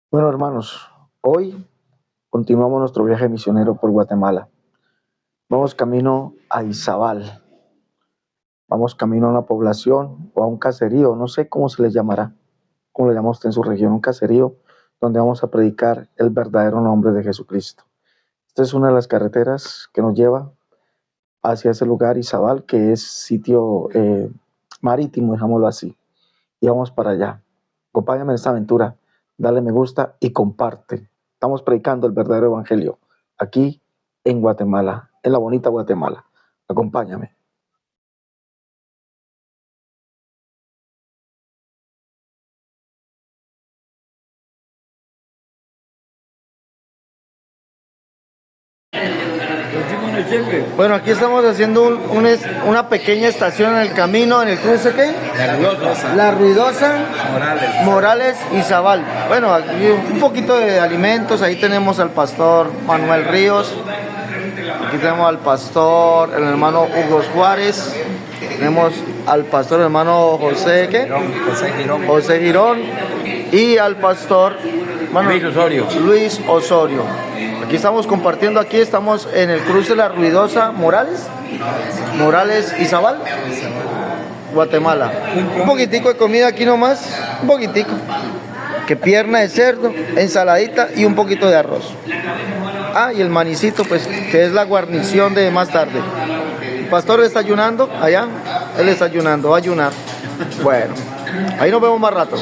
Bueno, hermanos, hoy continuamos nuestro viaje misionero por Guatemala. Vamos camino a Izabal. Vamos camino a una población o a un caserío, no sé cómo se les llamará, cómo le llama usted en su región, un caserío donde vamos a predicar el verdadero nombre de Jesucristo. Esta es una de las carreteras que nos lleva hacia ese lugar, Izabal, que es sitio marítimo, digámoslo así. Y vamos para allá. Acompáñame en esta aventura, dale me gusta y comparte. Estamos predicando el verdadero evangelio aquí en Guatemala, en la bonita Guatemala. Acompáñame. Bueno, aquí estamos haciendo una pequeña estación en el camino, en el cruce, ¿qué? La Ruidosa, Morales y Zabal. Bueno, aquí un poquito de alimentos, ahí tenemos al pastor Manuel Ríos, aquí tenemos al pastor, el hermano Hugo Juárez, tenemos al pastor hermano José, ¿qué? José Girón, y al pastor Luis Osorio. Aquí estamos compartiendo, aquí estamos en el cruce de la Ruidosa, Morales y Zabal, Guatemala. Un poquitico de comida aquí nomás, un poquitico. Que pierna de cerdo, ensaladita y un poquito de arroz. Ah, y el manicito, pues, que es la guarnición de más tarde. El pastor está ayunando allá, él está ayunando, va a ayunar. Bueno, ahí nos vemos más rato.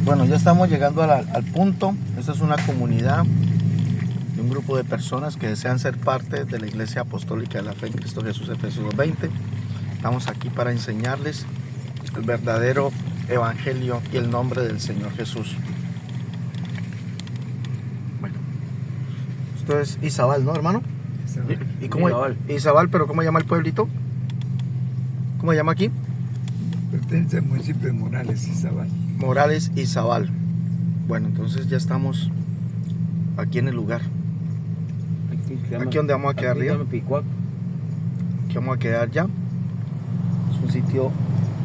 Bueno, ya estamos llegando al punto. Esta es una comunidad de un grupo de personas que desean ser parte de la Iglesia Apostólica de la Fe en Cristo Jesús, Efesios 2:20. Estamos aquí para enseñarles el verdadero evangelio y el nombre del Señor Jesús. Bueno, esto es Izabal, ¿no, hermano? ¿Y cómo Izabal, pero cómo llama el pueblito? ¿Cómo se llama aquí? Pertenece al municipio de Morales, Izabal. Morales y Zabal. Bueno, entonces ya estamos aquí en el lugar. Aquí donde vamos a quedar arriba. Aquí vamos a quedar ya. Es un sitio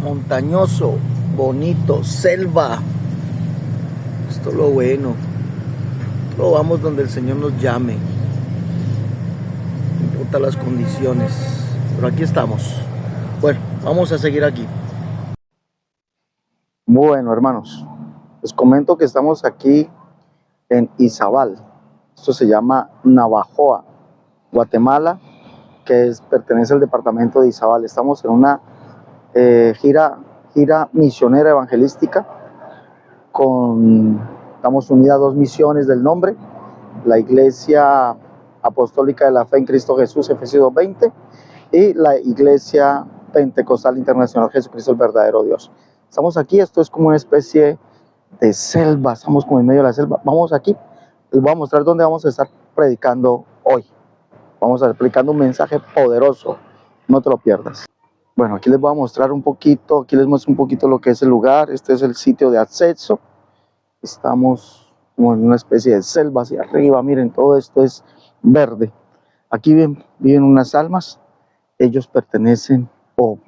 montañoso, bonito, selva. Esto es lo bueno. Lo vamos donde el Señor nos llame. No importa las condiciones. Pero aquí estamos. Bueno, vamos a seguir aquí. Bueno, hermanos, les comento que estamos aquí en Izabal. Esto se llama Navajoa, Guatemala, que pertenece al departamento de Izabal. Estamos en una gira misionera evangelística. Estamos unidas a dos misiones del nombre: la Iglesia Apostólica de la Fe en Cristo Jesús, Efesios 2:20, y la Iglesia Pentecostal Internacional Jesucristo el verdadero Dios. Estamos aquí, esto es como una especie de selva, estamos como en medio de la selva. Vamos aquí, les voy a mostrar dónde vamos a estar predicando hoy. Vamos a estar predicando un mensaje poderoso, no te lo pierdas. Bueno, aquí les voy a mostrar un poquito, aquí les muestro un poquito lo que es el lugar. Este es el sitio de acceso. Estamos como en una especie de selva hacia arriba, miren, todo esto es verde. Aquí viven unas almas, ellos pertenecen, o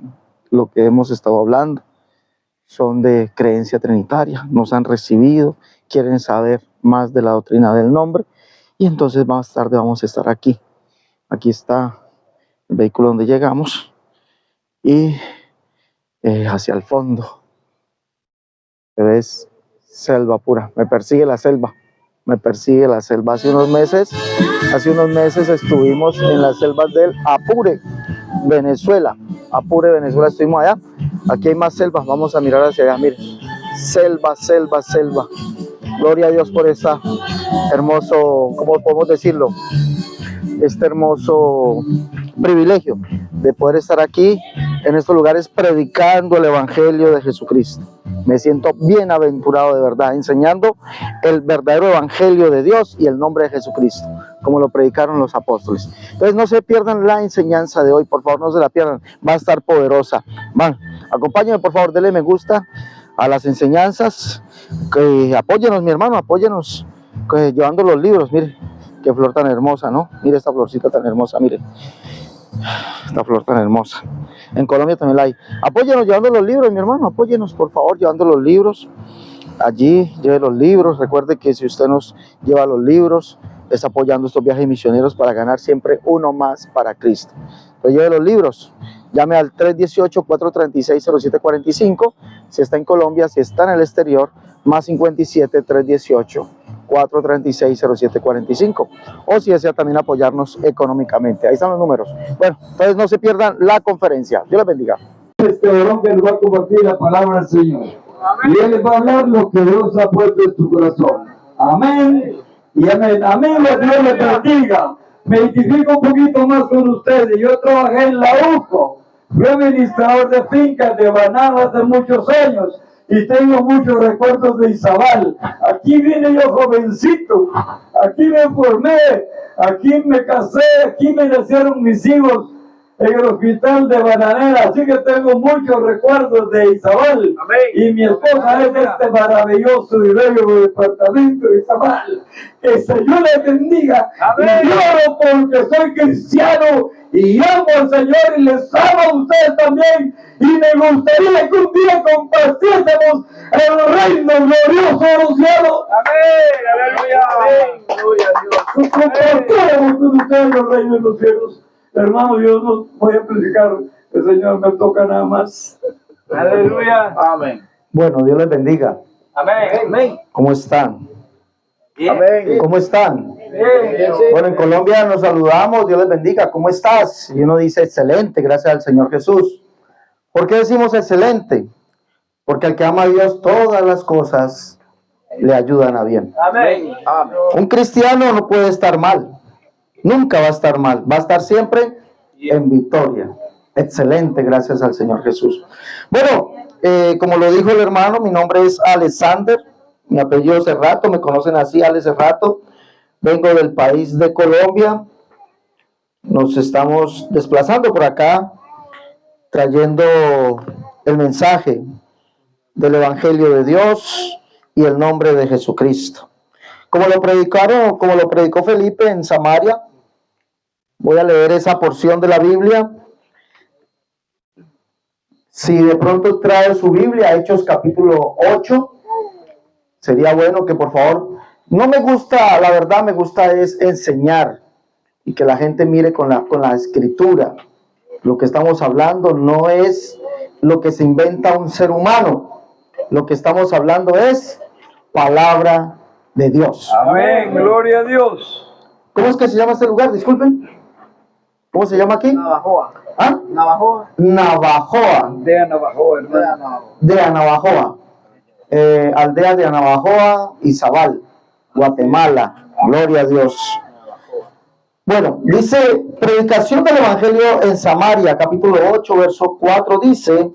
lo que hemos estado hablando, son de creencia trinitaria, nos han recibido, quieren saber más de la doctrina del nombre, y entonces más tarde vamos a estar aquí. Aquí está el vehículo donde llegamos, y hacia el fondo, ves selva pura, me persigue la selva. Hace unos meses estuvimos en las selvas del Apure, Venezuela. Estuvimos allá. Aquí hay más selvas, vamos a mirar hacia allá, miren. Selva. Gloria a Dios por esta hermoso, ¿cómo podemos decirlo? Este hermoso privilegio de poder estar aquí en estos lugares predicando el evangelio de Jesucristo. Me siento bienaventurado de verdad, enseñando el verdadero evangelio de Dios y el nombre de Jesucristo, como lo predicaron los apóstoles. Entonces no se pierdan la enseñanza de hoy, por favor, no se la pierdan, va a estar poderosa. Van, acompáñenme, por favor, denle me gusta a las enseñanzas, que apóyenos, mi hermano, apóyenos, llevando los libros. Mire, qué flor tan hermosa, ¿no? Mire esta florcita tan hermosa, mire. Esta flor tan hermosa. En Colombia también la hay. Apóyenos llevando los libros, mi hermano. Apóyenos, por favor, llevando los libros. allí, lleve los libros. Recuerde que si usted nos lleva los libros, está apoyando estos viajes misioneros para ganar siempre uno más para Cristo. Entonces lleve los libros, llame al 318-436-0745, si está en Colombia, si está en el exterior, más 57-318-436-0745, o si desea también apoyarnos económicamente. Ahí están los números. Bueno, entonces no se pierdan la conferencia. Dios les bendiga. Este varón que nos va a compartir la palabra del Señor. Y él les va a hablar lo que Dios ha puesto en su corazón. Amén y amén. Amigos, Dios les bendiga. Me identifico un poquito más con ustedes. Yo trabajé en la UCO. Fui administrador de fincas de banano hace muchos años. Y tengo muchos recuerdos de Izabal. Aquí vine yo jovencito. Aquí me formé. Aquí me casé. Aquí me nacieron mis hijos en el hospital de Bananera, así que tengo muchos recuerdos de Izabal. Amén. Y mi esposa es de este maravilloso y bello departamento de Izabal. Que el Señor les bendiga. Amén. Y lloro porque soy cristiano y amo al Señor y les amo a ustedes también. Y me gustaría que un día compartiésemos el reino glorioso de los cielos. Amén. Aleluya. Amén. Gloria a Dios. Compartiéramos con ustedes el reino de los cielos. Hermano, yo no voy a predicar, el Señor me toca nada más. Aleluya. Amén. Bueno, Dios les bendiga. Amén. Amén. ¿Cómo están? Amén. ¿Cómo están? Bien. Bueno, en Colombia nos saludamos, Dios les bendiga. ¿Cómo estás? Y uno dice excelente, gracias al Señor Jesús. ¿Por qué decimos excelente? Porque al que ama a Dios, todas las cosas le ayudan a bien. Amén. Amén. Un cristiano no puede estar mal. Nunca va a estar mal, va a estar siempre en victoria. Excelente, gracias al Señor Jesús. Bueno, como lo dijo el hermano, mi nombre es Alexander, mi apellido es Cerrato, me conocen así, Alex Cerrato. Vengo del país de Colombia. Nos estamos desplazando por acá, trayendo el mensaje del Evangelio de Dios y el nombre de Jesucristo. Como lo predicó Felipe en Samaria. Voy a leer esa porción de la Biblia. Si de pronto trae su Biblia, Hechos capítulo 8, sería bueno que por favor, no me gusta, la verdad me gusta es enseñar y que la gente mire con la escritura. Lo que estamos hablando no es lo que se inventa un ser humano. Lo que estamos hablando es palabra de Dios. Amén, gloria a Dios. ¿Cómo es que se llama este lugar? Disculpen. ¿Cómo se llama aquí? Navajoa. ¿Ah? Navajoa. Navajoa. De Navajo, hermano. De Navajoa. Aldea de Navajoa, Izabal, Guatemala. Gloria a Dios. Bueno, dice, predicación del Evangelio en Samaria, capítulo 8, verso 4, dice,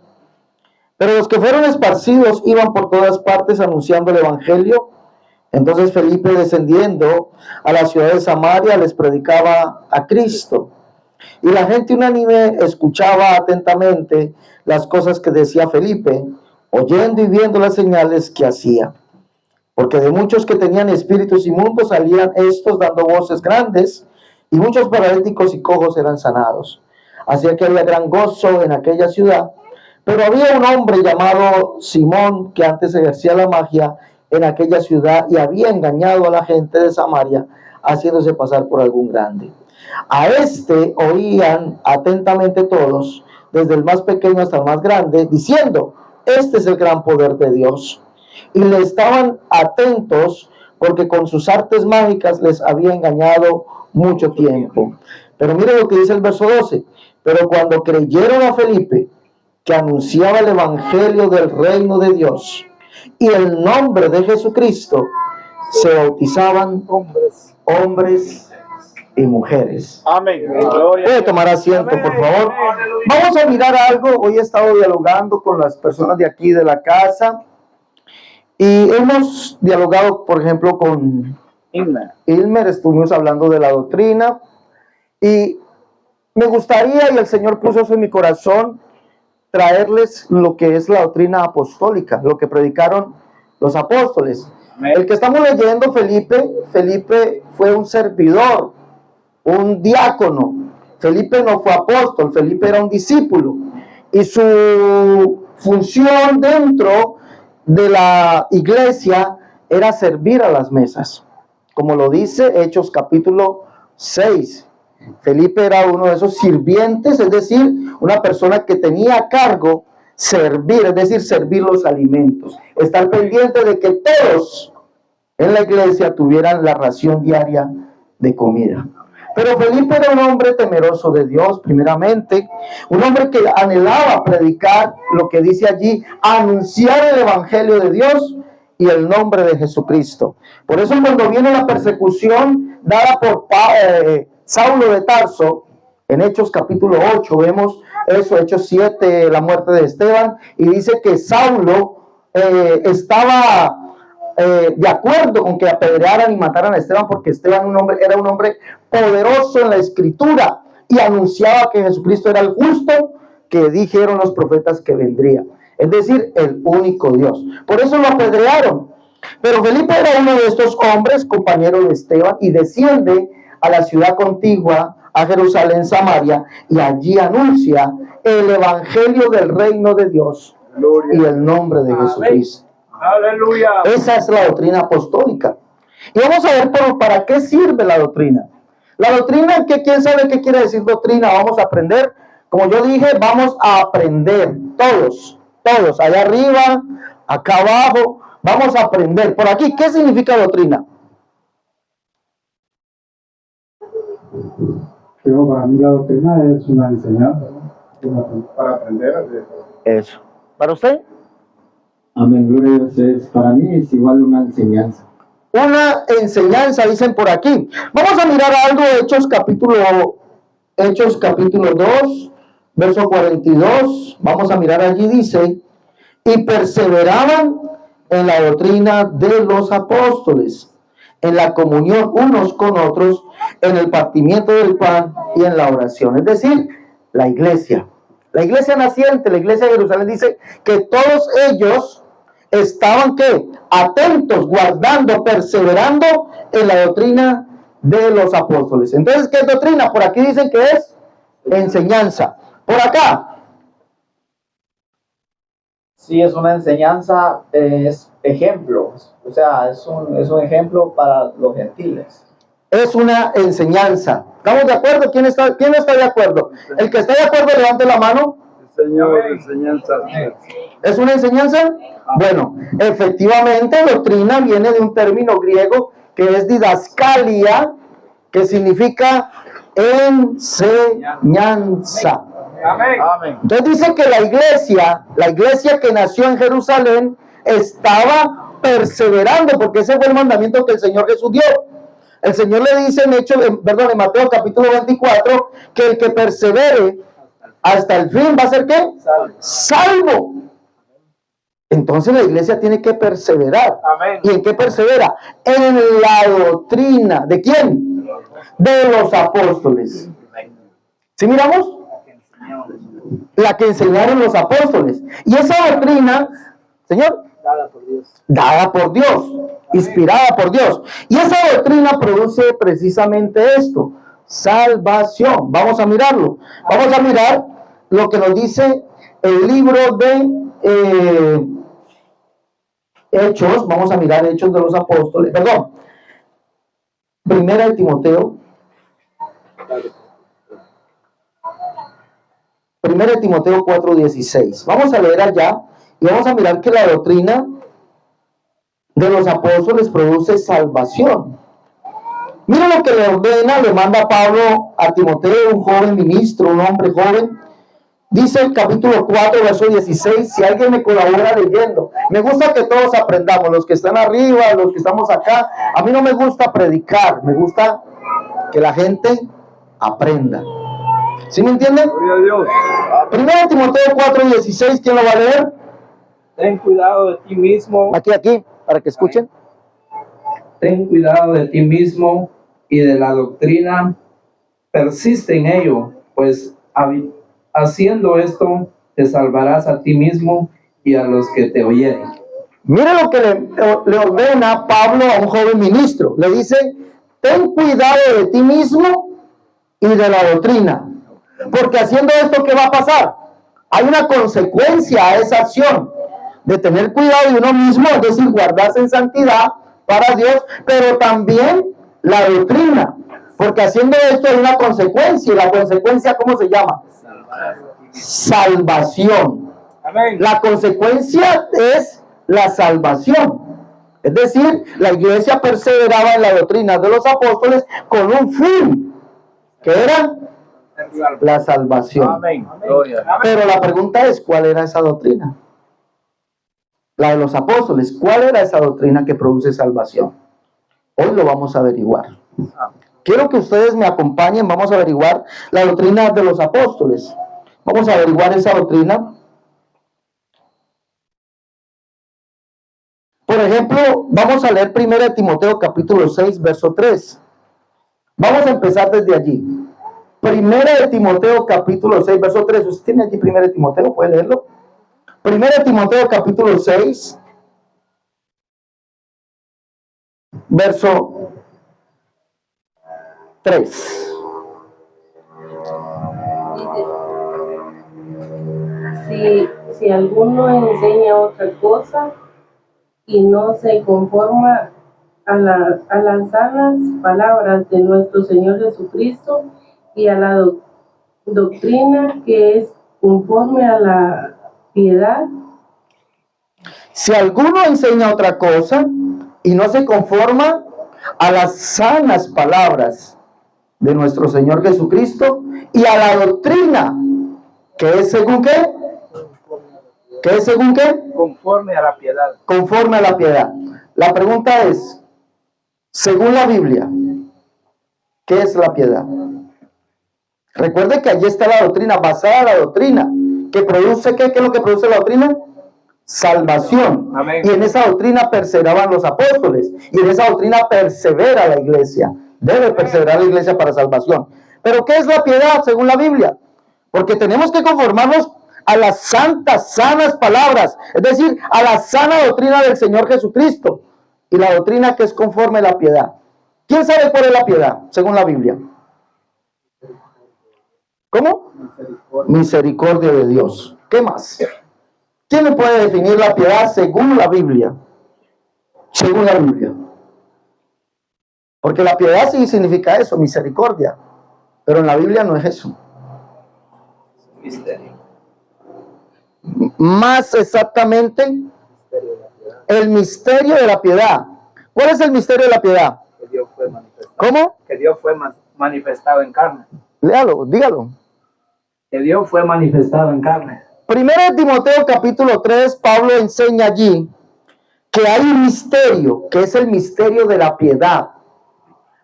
pero los que fueron esparcidos iban por todas partes anunciando el Evangelio. Entonces Felipe, descendiendo a la ciudad de Samaria, les predicaba a Cristo. Y la gente unánime escuchaba atentamente las cosas que decía Felipe, oyendo y viendo las señales que hacía. Porque de muchos que tenían espíritus inmundos salían estos dando voces grandes, y muchos paralíticos y cojos eran sanados. Así que había gran gozo en aquella ciudad. Pero había un hombre llamado Simón, que antes ejercía la magia en aquella ciudad y había engañado a la gente de Samaria, haciéndose pasar por algún grande. A este oían atentamente todos, desde el más pequeño hasta el más grande, diciendo, este es el gran poder de Dios. Y le estaban atentos porque con sus artes mágicas les había engañado mucho tiempo. Pero mire lo que dice el verso 12. Pero cuando creyeron a Felipe, que anunciaba el evangelio del reino de Dios y el nombre de Jesucristo, se bautizaban hombres y mujeres. Amén. Puede tomar asiento, por favor. Vamos a mirar algo. Hoy he estado dialogando con las personas de aquí de la casa y hemos dialogado, por ejemplo, con Ilmer. Estuvimos hablando de la doctrina y me gustaría, y el Señor puso eso en mi corazón, traerles lo que es la doctrina apostólica, lo que predicaron los apóstoles. El que estamos leyendo, Felipe fue un servidor, un diácono. Felipe no fue apóstol, Felipe era un discípulo. Y su función dentro de la iglesia era servir a las mesas, como lo dice Hechos capítulo 6. Felipe era uno de esos sirvientes, es decir, una persona que tenía a cargo servir, es decir, servir los alimentos, estar pendiente de que todos en la iglesia tuvieran la ración diaria de comida. Pero Felipe era un hombre temeroso de Dios, primeramente, un hombre que anhelaba predicar lo que dice allí, anunciar el evangelio de Dios y el nombre de Jesucristo. Por eso cuando viene la persecución dada por Saulo de Tarso, en Hechos capítulo 8 vemos eso, Hechos 7, la muerte de Esteban, y dice que Saulo estaba de acuerdo con que apedrearan y mataran a Esteban, porque Esteban era un hombre poderoso en la escritura y anunciaba que Jesucristo era el justo que dijeron los profetas que vendría, es decir, el único Dios. Por eso lo apedrearon. Pero Felipe era uno de estos hombres, compañero de Esteban, y desciende a la ciudad contigua, a Jerusalén, Samaria, y allí anuncia el evangelio del reino de Dios y el nombre de Jesucristo. Aleluya. Esa es la doctrina apostólica. Y vamos a ver para qué sirve la doctrina. La doctrina, ¿quién sabe qué quiere decir doctrina? Vamos a aprender. Como yo dije, vamos a aprender todos, allá arriba, acá abajo, vamos a aprender. Por aquí, ¿qué significa doctrina? Para mí la doctrina es una enseñanza, ¿no? Para aprender. Eso. ¿Para usted? Amén, gloria a Dios. Para mí es igual una enseñanza. Una enseñanza, dicen por aquí. Vamos a mirar algo, Hechos capítulo 2, verso 42. Vamos a mirar allí, dice, y perseveraban en la doctrina de los apóstoles, en la comunión unos con otros, en el partimiento del pan y en la oración. Es decir, la iglesia naciente, la iglesia de Jerusalén, dice que todos ellos estaban ¿qué? Atentos, guardando, perseverando en la doctrina de los apóstoles. Entonces, ¿qué es doctrina? Por aquí dicen que es enseñanza. Por acá. Sí, es una enseñanza, es ejemplo, o sea, es un ejemplo para los gentiles. Es una enseñanza. ¿Estamos de acuerdo? ¿Quién no está de acuerdo? El que está de acuerdo, levante la mano. Señor, enseñanza. ¿Es una enseñanza? Bueno, efectivamente, doctrina viene de un término griego que es didascalia, que significa enseñanza. Amén. Entonces dice que la iglesia que nació en Jerusalén estaba perseverando, porque ese fue el mandamiento que el Señor Jesús dio. El Señor le dice en Mateo capítulo 24, que el que persevere hasta el fin va a ser ¿qué? Salvo. Entonces la iglesia tiene que perseverar. Amén. ¿Y en qué persevera? En la doctrina. ¿De quién? De los apóstoles. ¿Sí miramos? La que enseñaron los apóstoles. Y esa doctrina, Señor, dada por Dios, inspirada por Dios. Y esa doctrina produce precisamente esto, salvación. Vamos a mirarlo. Vamos a mirar lo que nos dice el libro de Hechos. Vamos a mirar Hechos de los Apóstoles. Perdón. Primera de Timoteo. Primera de Timoteo 4:16. Vamos a leer allá y vamos a mirar que la doctrina de los apóstoles produce salvación. Mira lo que le ordena, le manda Pablo a Timoteo, un joven ministro, un hombre joven. Dice el capítulo 4, verso 16, si alguien me colabora leyendo. Me gusta que todos aprendamos, los que están arriba, los que estamos acá. A mí no me gusta predicar, me gusta que la gente aprenda. ¿Sí me entienden? Gloria a Dios. Primero Timoteo 4:16, ¿quién lo va a leer? Ten cuidado de ti mismo. Aquí, para que escuchen. Ten cuidado de ti mismo y de la doctrina. Persiste en ello, pues haciendo esto te salvarás a ti mismo y a los que te oyeren. Mire lo que le ordena Pablo a un joven ministro. Le dice, ten cuidado de ti mismo y de la doctrina. Porque haciendo esto, ¿qué va a pasar? Hay una consecuencia a esa acción. de tener cuidado de uno mismo, es decir, guardarse en santidad para Dios, pero también la doctrina, porque haciendo esto hay una consecuencia, y la consecuencia, ¿cómo se llama? Salvación. La consecuencia es la salvación. Es decir, la iglesia perseveraba en la doctrina de los apóstoles con un fin, que era la salvación. Pero la pregunta es, ¿cuál era esa doctrina? La de los apóstoles. ¿Cuál era esa doctrina que produce salvación? Hoy lo vamos a averiguar. Quiero que ustedes me acompañen, vamos a averiguar la doctrina de los apóstoles. Vamos a averiguar esa doctrina. Por ejemplo, vamos a leer 1 Timoteo capítulo 6, verso 3. Vamos a empezar desde allí. 1 Timoteo capítulo 6, verso 3. ¿Usted tiene aquí 1 Timoteo? ¿Puede leerlo? 1 Timoteo capítulo 6, verso 3. Si alguno enseña otra cosa y no se conforma a las sanas palabras de nuestro Señor Jesucristo y a la doctrina que es conforme a la piedad. Si alguno enseña otra cosa y no se conforma a las sanas palabras de nuestro Señor Jesucristo y a la doctrina, que es según qué? ¿Qué es según qué? Conforme a la piedad. Conforme a la piedad. La pregunta es, según la Biblia, ¿qué es la piedad? Recuerde que allí está la doctrina, basada en la doctrina, que produce, ¿qué es lo que produce la doctrina? Salvación. Amén. Y en esa doctrina perseveraban los apóstoles, y en esa doctrina persevera la iglesia. Debe perseverar la iglesia para salvación. Pero ¿qué es la piedad según la Biblia? Porque tenemos que conformarnos a las santas, sanas palabras, es decir, a la sana doctrina del Señor Jesucristo, y la doctrina que es conforme a la piedad. ¿Quién sabe cuál es la piedad según la Biblia? ¿Cómo? Misericordia de Dios. ¿Qué más? ¿Quién me puede definir la piedad según la Biblia? Según la Biblia. Porque la piedad sí significa eso, misericordia. Pero en la Biblia no es eso. Misterio. Más exactamente, el misterio de la piedad. ¿Cuál es el misterio de la piedad? Que Dios fue manifestado. ¿Cómo? Que Dios fue manifestado en carne. Léalo, dígalo. Que Dios fue manifestado en carne. 1 Timoteo capítulo 3, Pablo enseña allí que hay un misterio, que es el misterio de la piedad.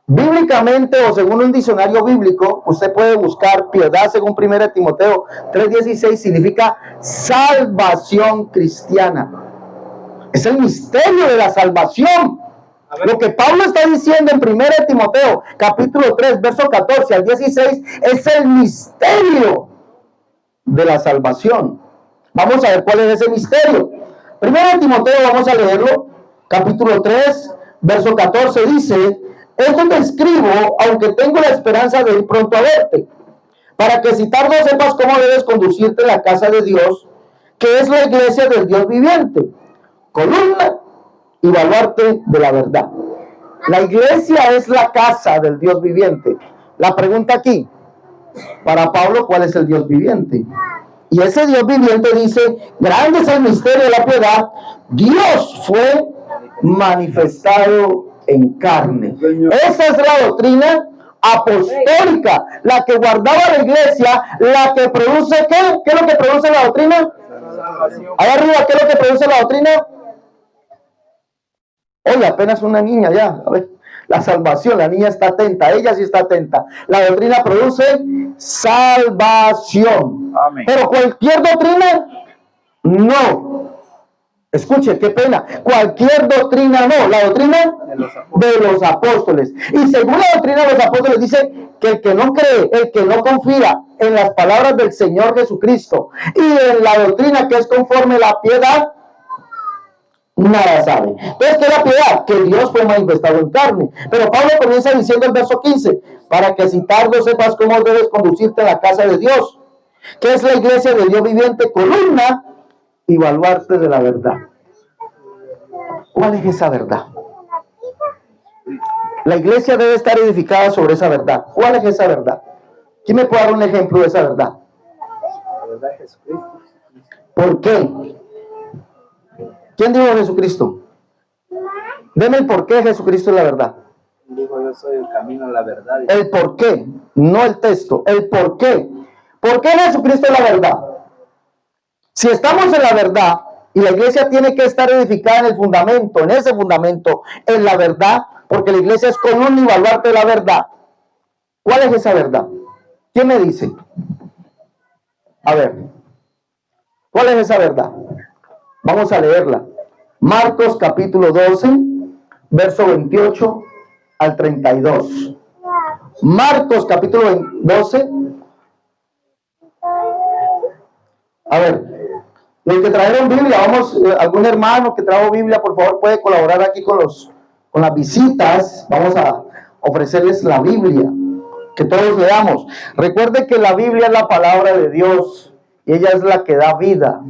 Bíblicamente o según un diccionario bíblico, usted puede buscar piedad según 1 Timoteo 3:16, significa salvación cristiana. Es el misterio de la salvación. Lo que Pablo está diciendo en 1 Timoteo capítulo 3, verso 14 al 16, es el misterio de la salvación. Vamos a ver cuál es ese misterio. 1 Timoteo, vamos a leerlo, capítulo 3, verso 14, dice: esto te escribo, aunque tengo la esperanza de ir pronto a verte, para que si tardo sepas cómo debes conducirte en la casa de Dios, que es la iglesia del Dios viviente, columna y baluarte de la verdad. La iglesia es la casa del Dios viviente. La pregunta aquí, para Pablo, ¿cuál es el Dios viviente? Y ese Dios viviente dice: grande es el misterio de la piedad, Dios fue manifestado en carne. Esa es la doctrina apostólica, la que guardaba la iglesia, la que produce, ¿qué? ¿Qué es lo que produce la doctrina? Allá arriba, ¿qué es lo que produce la doctrina? Oye, apenas una niña ya, a ver, la salvación, la niña está atenta, ella sí está atenta. La doctrina produce salvación. Amén. Pero cualquier doctrina, no. Escuche, qué pena. Cualquier doctrina no. La doctrina de los apóstoles. Y según la doctrina de los apóstoles dice que el que no cree, el que no confía en las palabras del Señor Jesucristo y en la doctrina que es conforme a la piedad, nada sabe. Entonces, ¿qué es la piedad? Que Dios fue manifestado en carne. Pero Pablo comienza diciendo el verso 15, para que si tardo sepas cómo debes conducirte a la casa de Dios, que es la iglesia del Dios viviente, columna y baluarte de la verdad. ¿Cuál es esa verdad? La iglesia debe estar edificada sobre esa verdad. ¿Cuál es esa verdad? ¿Quién me puede dar un ejemplo de esa verdad? La verdad es Jesucristo. ¿Por qué? ¿Quién dijo Jesucristo? Deme el por qué Jesucristo es la verdad. Dijo, yo soy el camino, la verdad. El por qué, no el texto, el por qué. ¿Por qué Jesucristo es la verdad? Si estamos en la verdad, y la iglesia tiene que estar edificada en el fundamento, en ese fundamento, en la verdad, porque la iglesia es columna y baluarte de la verdad. ¿Cuál es esa verdad? ¿Quién me dice? A ver, ¿cuál es esa verdad? Vamos a leerla. Marcos capítulo 12, verso 28 al 32. Marcos capítulo 12. A ver, los que trajeron Biblia, vamos, algún hermano que trajo Biblia, por favor, puede colaborar aquí con las visitas. Vamos a ofrecerles la Biblia, que todos leamos. Recuerde que la Biblia es la palabra de Dios y ella es la que da vida.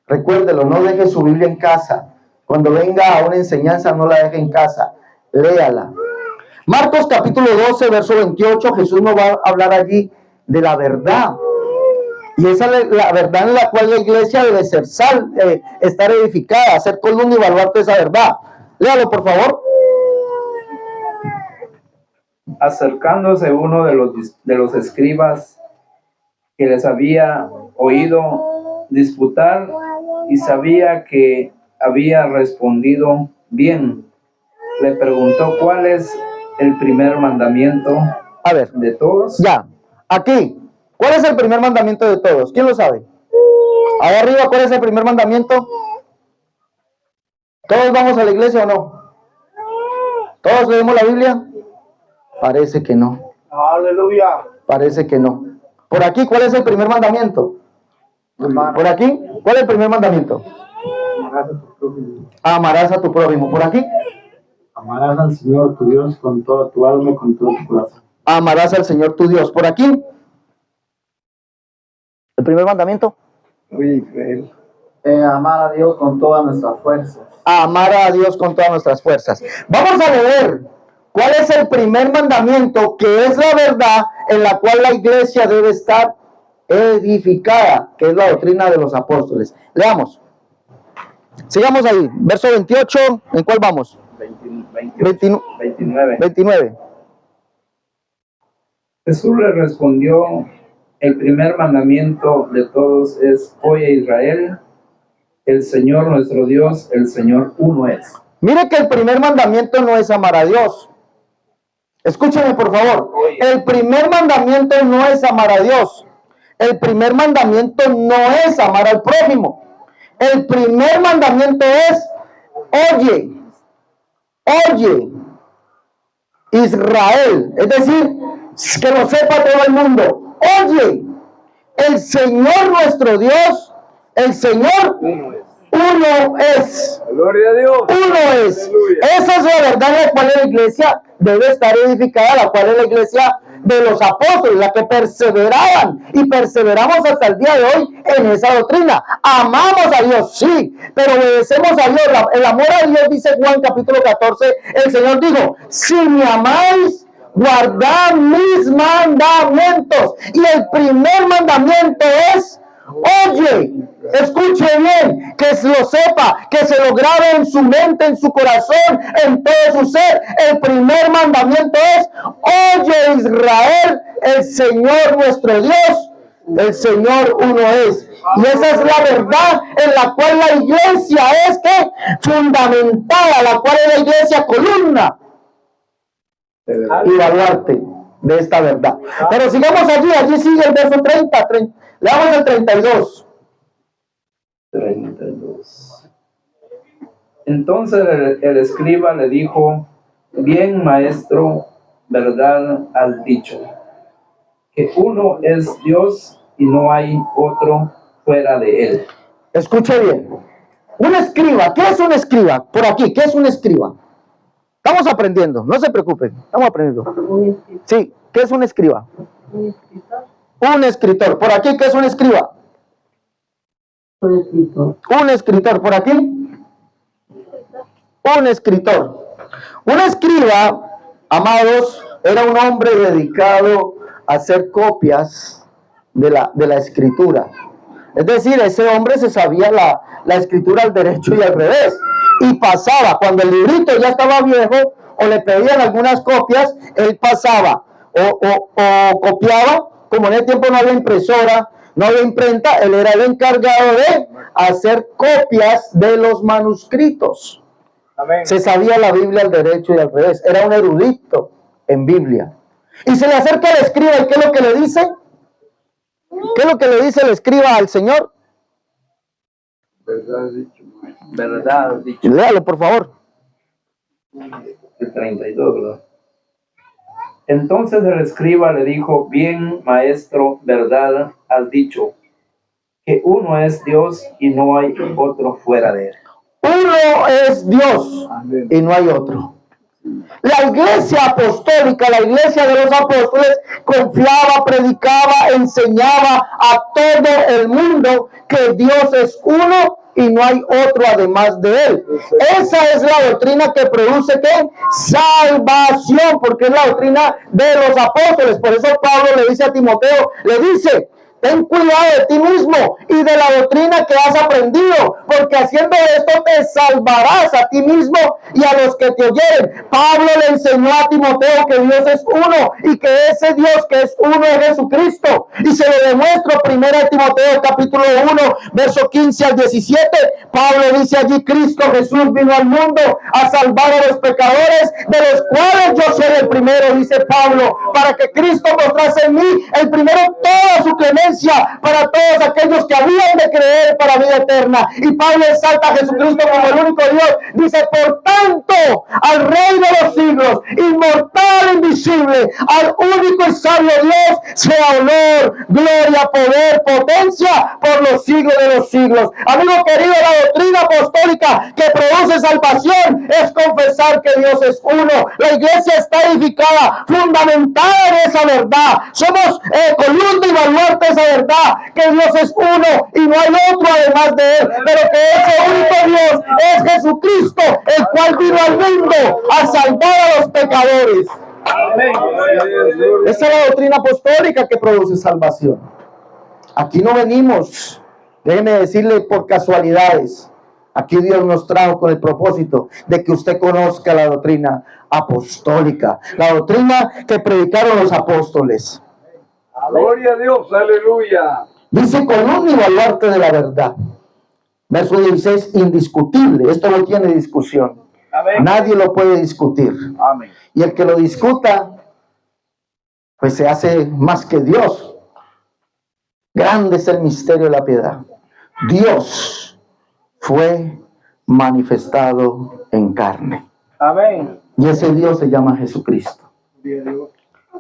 Recuérdelo, no deje su Biblia en casa. Cuando venga a una enseñanza, no la deje en casa, léala. Marcos capítulo 12, verso 28, Jesús nos va a hablar allí de la verdad. Y esa es la verdad en la cual la iglesia debe ser estar edificada, ser columna y baluarte de esa verdad. Léalo, por favor. Acercándose uno de los escribas que les había oído disputar y sabía que había respondido bien, le preguntó cuál es el primer mandamiento de todos. Ya, aquí, ¿cuál es el primer mandamiento de todos? ¿Quién lo sabe? Ahí arriba, ¿cuál es el primer mandamiento? ¿Todos vamos a la iglesia o no? ¿Todos leemos la Biblia? Parece que no. Aleluya. Parece que no. Por aquí, ¿cuál es el primer mandamiento? Por aquí, ¿cuál es el primer mandamiento? Amarás a tu prójimo. Por aquí. Amarás al Señor tu Dios con toda tu alma y con todo tu corazón. Amarás al Señor tu Dios. Por aquí. El primer mandamiento. Amar a Dios con todas nuestras fuerzas. Amar a Dios con todas nuestras fuerzas. Vamos a leer cuál es el primer mandamiento, que es la verdad en la cual la iglesia debe estar edificada, que es la doctrina de los apóstoles. Leamos. Sigamos ahí. Verso 28. ¿En cuál vamos? 29. Jesús le respondió: el primer mandamiento de todos es: oye Israel, el Señor nuestro Dios, el Señor uno es. Mire que el primer mandamiento no es amar a Dios. Escúchame, por favor. El primer mandamiento no es amar a Dios. El primer mandamiento no es amar al prójimo. El primer mandamiento es: oye, Israel. Es decir, que lo sepa todo el mundo. Oye, el Señor nuestro Dios, el Señor uno es. Gloria a Dios. Uno es. Esa es la verdad en la cual la iglesia debe estar edificada, la cual es la iglesia de los apóstoles, la que perseveraban y perseveramos hasta el día de hoy en esa doctrina. Amamos a Dios, sí, pero obedecemos a Dios. El amor a Dios, dice Juan capítulo 14, el Señor dijo: si me amáis, guardad mis mandamientos. Y el primer mandamiento es: oye, escuche bien, que lo sepa, que se lo grabe en su mente, en su corazón, en todo su ser. El primer mandamiento es: oye Israel, el Señor nuestro Dios, el Señor uno es. Y esa es la verdad en la cual la iglesia es fundamentada, la cual es la iglesia columna y baluarte de esta verdad. Pero sigamos allí sigue el verso 30. Leamos el 32. Entonces el escriba le dijo: bien, maestro, verdad has dicho, que uno es Dios y no hay otro fuera de él. Escuche bien. Un escriba, ¿qué es un escriba? Por aquí, ¿qué es un escriba? Estamos aprendiendo, no se preocupen, estamos aprendiendo. Sí, ¿qué es un escriba? Un escritor. Un escritor. Por aquí, ¿qué es un escriba? Soy escritor. Un escritor, ¿por aquí? Un escritor. Un escriba, amados, era un hombre dedicado a hacer copias de la escritura. Es decir, ese hombre se sabía la escritura al derecho y al revés. Y pasaba, cuando el librito ya estaba viejo o le pedían algunas copias, él pasaba o copiaba. Como en ese tiempo no había impresora, no había imprenta, él era el encargado de hacer copias de los manuscritos. Amén. Se sabía la Biblia al derecho y al revés. Era un erudito en Biblia. Y se le acerca el escriba, ¿y qué es lo que le dice? ¿Qué es lo que le dice el escriba al Señor? Verdad dicho, maestro. Verdad dicho. Léalo, por favor. El 32, ¿verdad? Entonces el escriba le dijo: bien, maestro, verdad has dicho, que uno es Dios y no hay otro fuera de él. Uno es Dios y no hay otro. La iglesia apostólica, la iglesia de los apóstoles, confiaba, predicaba, enseñaba a todo el mundo que Dios es uno y no hay otro además de él. Esa es la doctrina que produce ¿qué? Salvación, porque es la doctrina de los apóstoles. Por eso Pablo le dice a Timoteo, le dice: ten cuidado de ti mismo y de la doctrina que has aprendido, porque haciendo esto te salvarás a ti mismo y a los que te oyeren. Pablo le enseñó a Timoteo que Dios es uno y que ese Dios que es uno es Jesucristo. Y se lo demuestra 1 Timoteo capítulo 1, verso 15 al 17. Pablo dice allí: Cristo Jesús vino al mundo a salvar a los pecadores, de los cuales yo soy el primero, dice Pablo, para que Cristo mostrase en mí el primero toda su clemencia para todos aquellos que habían de creer para vida eterna. Y Pablo exalta a Jesucristo como el único Dios. Dice: por tanto, al Rey de los siglos, inmortal, invisible, al único y sabio Dios, sea honor, gloria, poder, potencia por los siglos de los siglos. Amigo querido, la doctrina apostólica que produce salvación es confesar que Dios es uno. La iglesia está edificada, fundamentada en esa verdad. Somos columna y baluarte de esa verdad, que Dios es uno y no hay otro además de él, pero que ese único Dios es Jesucristo, el cual vino al mundo a salvar a los pecadores. Esa es la doctrina apostólica que produce salvación. Aquí no venimos, déjeme decirle, por casualidades. Aquí Dios nos trajo con el propósito de que usted conozca la doctrina apostólica, la doctrina que predicaron los apóstoles. Gloria a Dios, aleluya. Dice: columna y baluarte de la verdad. Verso 16, indiscutible. Esto no tiene discusión. Amén. Nadie lo puede discutir. Amén. Y el que lo discuta, pues se hace más que Dios. Grande es el misterio de la piedad. Dios fue manifestado en carne. Amén. Y ese Dios se llama Jesucristo.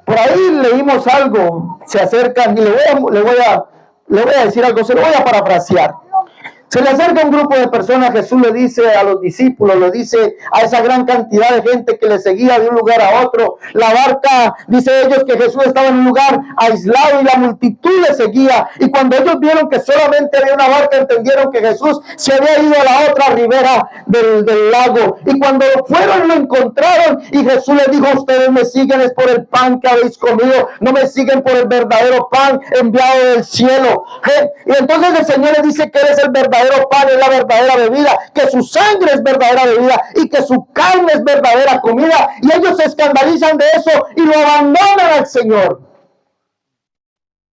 Por ahí leímos algo, se acercan, y le voy a decir algo, se lo voy a parafrasear. Se le acerca un grupo de personas, Jesús le dice a los discípulos, le dice a esa gran cantidad de gente que le seguía de un lugar a otro. La barca, dice ellos, que Jesús estaba en un lugar aislado y la multitud le seguía. Y cuando ellos vieron que solamente había una barca, entendieron que Jesús se había ido a la otra ribera del lago. Y cuando fueron, lo encontraron y Jesús les dijo: ustedes me siguen es por el pan que habéis comido, no me siguen por el verdadero pan enviado del cielo. Y entonces el Señor les dice que Él es el verdadero pan, es la verdadera bebida, que su sangre es verdadera bebida y que su carne es verdadera comida. Y ellos se escandalizan de eso y lo abandonan al Señor.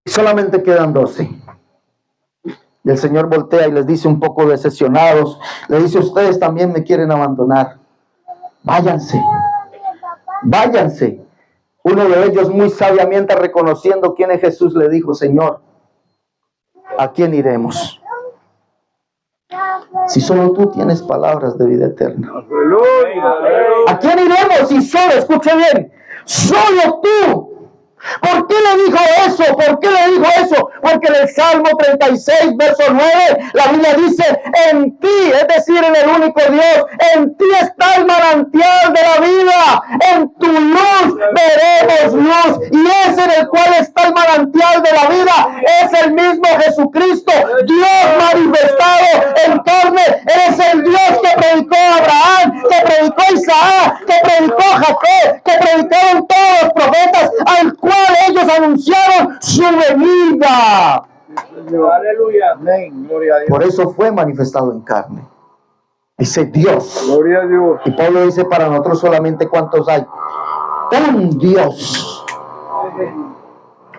Solamente quedan 12. Y el Señor voltea y les dice, un poco decepcionados, le dice: ustedes también me quieren abandonar. Váyanse, váyanse. Uno de ellos, muy sabiamente reconociendo quién es Jesús, le dijo: Señor, ¿a quién iremos? Si solo tú tienes palabras de vida eterna. ¿A quién iremos si solo, escuche bien, solo tú? ¿Por qué le dijo eso? ¿Por qué le dijo eso? Porque en el Salmo 36, verso 9, la Biblia dice: en ti, es decir, en el único Dios, en ti está el manantial de la vida. vida. En tu luz veremos luz. Y ese en el cual está el manantial de la vida es el mismo Jesucristo, Dios manifestado en carne. Eres el Dios que predicó Abraham, que predicó Isaac, que predicó Jacob, que predicaron todos los profetas, al cual ellos anunciaron su venida. Aleluya. Amén. Gloria a Dios. Por eso fue manifestado en carne. Dice Dios. Gloria a Dios. Y Pablo dice, para nosotros solamente ¿cuántos hay? Un Dios.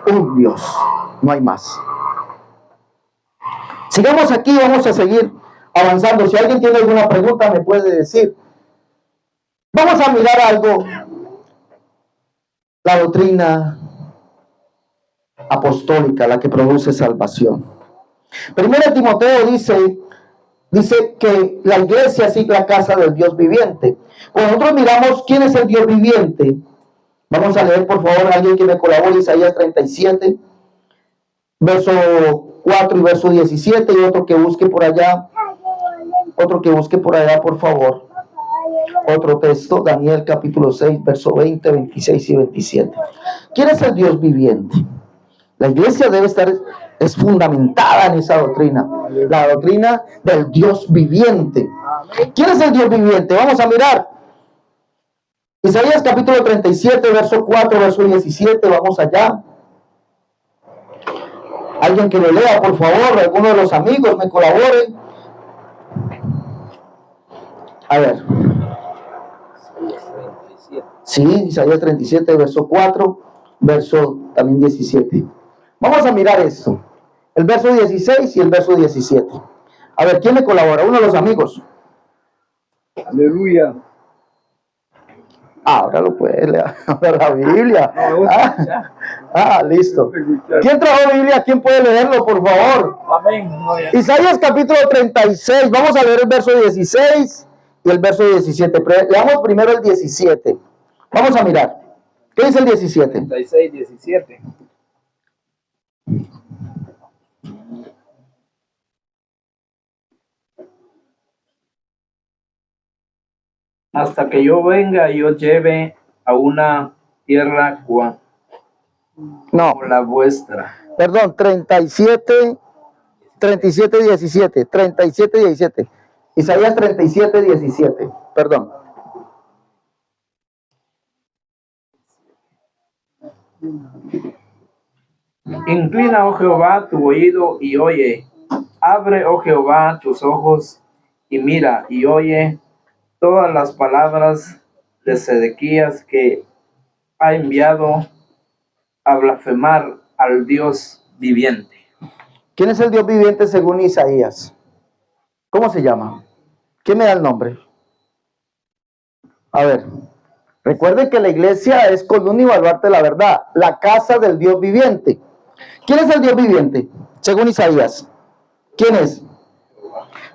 Un Dios. No hay más. Sigamos aquí, vamos a seguir avanzando. Si alguien tiene alguna pregunta me puede decir. Vamos a mirar algo. La doctrina apostólica, la que produce salvación. Primero Timoteo dice que la iglesia es la casa del Dios viviente. Cuando nosotros miramos quién es el Dios viviente, vamos a leer por favor a alguien que me colabore Isaías 37, verso 4 y verso 17, y otro que busque por allá, por favor. Otro texto, Daniel capítulo 6, verso 20, 26 y 27. ¿Quién es el Dios viviente? La iglesia debe estar, es fundamentada en esa doctrina, la doctrina del Dios viviente. ¿Quién es el Dios viviente? Vamos a mirar. Isaías capítulo 37, verso 4, verso 17, vamos allá. Alguien que lo lea, por favor, alguno de los amigos me colaboren. A ver. Sí, Isaías 37, verso 4, verso también 17. Vamos a mirar esto. El verso 16 y el verso 17. A ver, ¿quién me colabora? Uno de los amigos. Aleluya. Ahora lo puede leer. Ahora la Biblia. Listo. ¿Quién trajo Biblia? ¿Quién puede leerlo, por favor? Amén. Isaías capítulo 36. Vamos a leer el verso 16 y el verso 17. Leamos primero el 17. Vamos a mirar. ¿Qué dice el 17? 36, 17. Hasta que yo venga y os lleve a una tierra como la vuestra. Perdón, 37, 17. Isaías 37, 17. Perdón. Inclina, oh Jehová, tu oído y oye. Abre, oh Jehová, tus ojos y mira y oye todas las palabras de Sedequías, que ha enviado a blasfemar al Dios viviente. ¿Quién es el Dios viviente según Isaías? ¿Cómo se llama? ¿Quién me da el nombre? A ver, recuerden que la iglesia es columna y baluarte de la verdad, la casa del Dios viviente. ¿Quién es el Dios viviente? Según Isaías. ¿Quién es?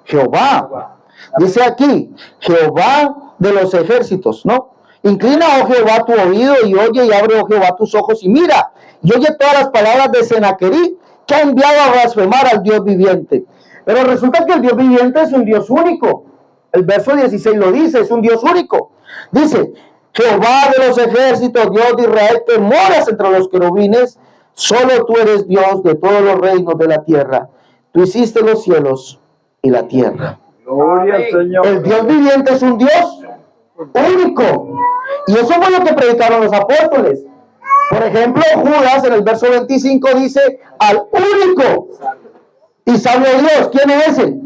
Jehová. Dice aquí, Jehová de los ejércitos, ¿no? Inclina, oh Jehová, tu oído y oye, y abre, oh Jehová, tus ojos y mira, y oye todas las palabras de Senaquerib, que ha enviado a blasfemar al Dios viviente. Pero resulta que el Dios viviente es un Dios único. El verso 16 lo dice, es un Dios único. Dice, Jehová de los ejércitos, Dios de Israel, que moras entre los querubines, solo tú eres Dios de todos los reinos de la tierra. Tú hiciste los cielos y la tierra. Gloria al Señor. El Dios viviente es un Dios único. Y eso fue lo que predicaron los apóstoles. Por ejemplo, Judas en el verso 25 dice al único y sabio Dios. ¿Quién es ese?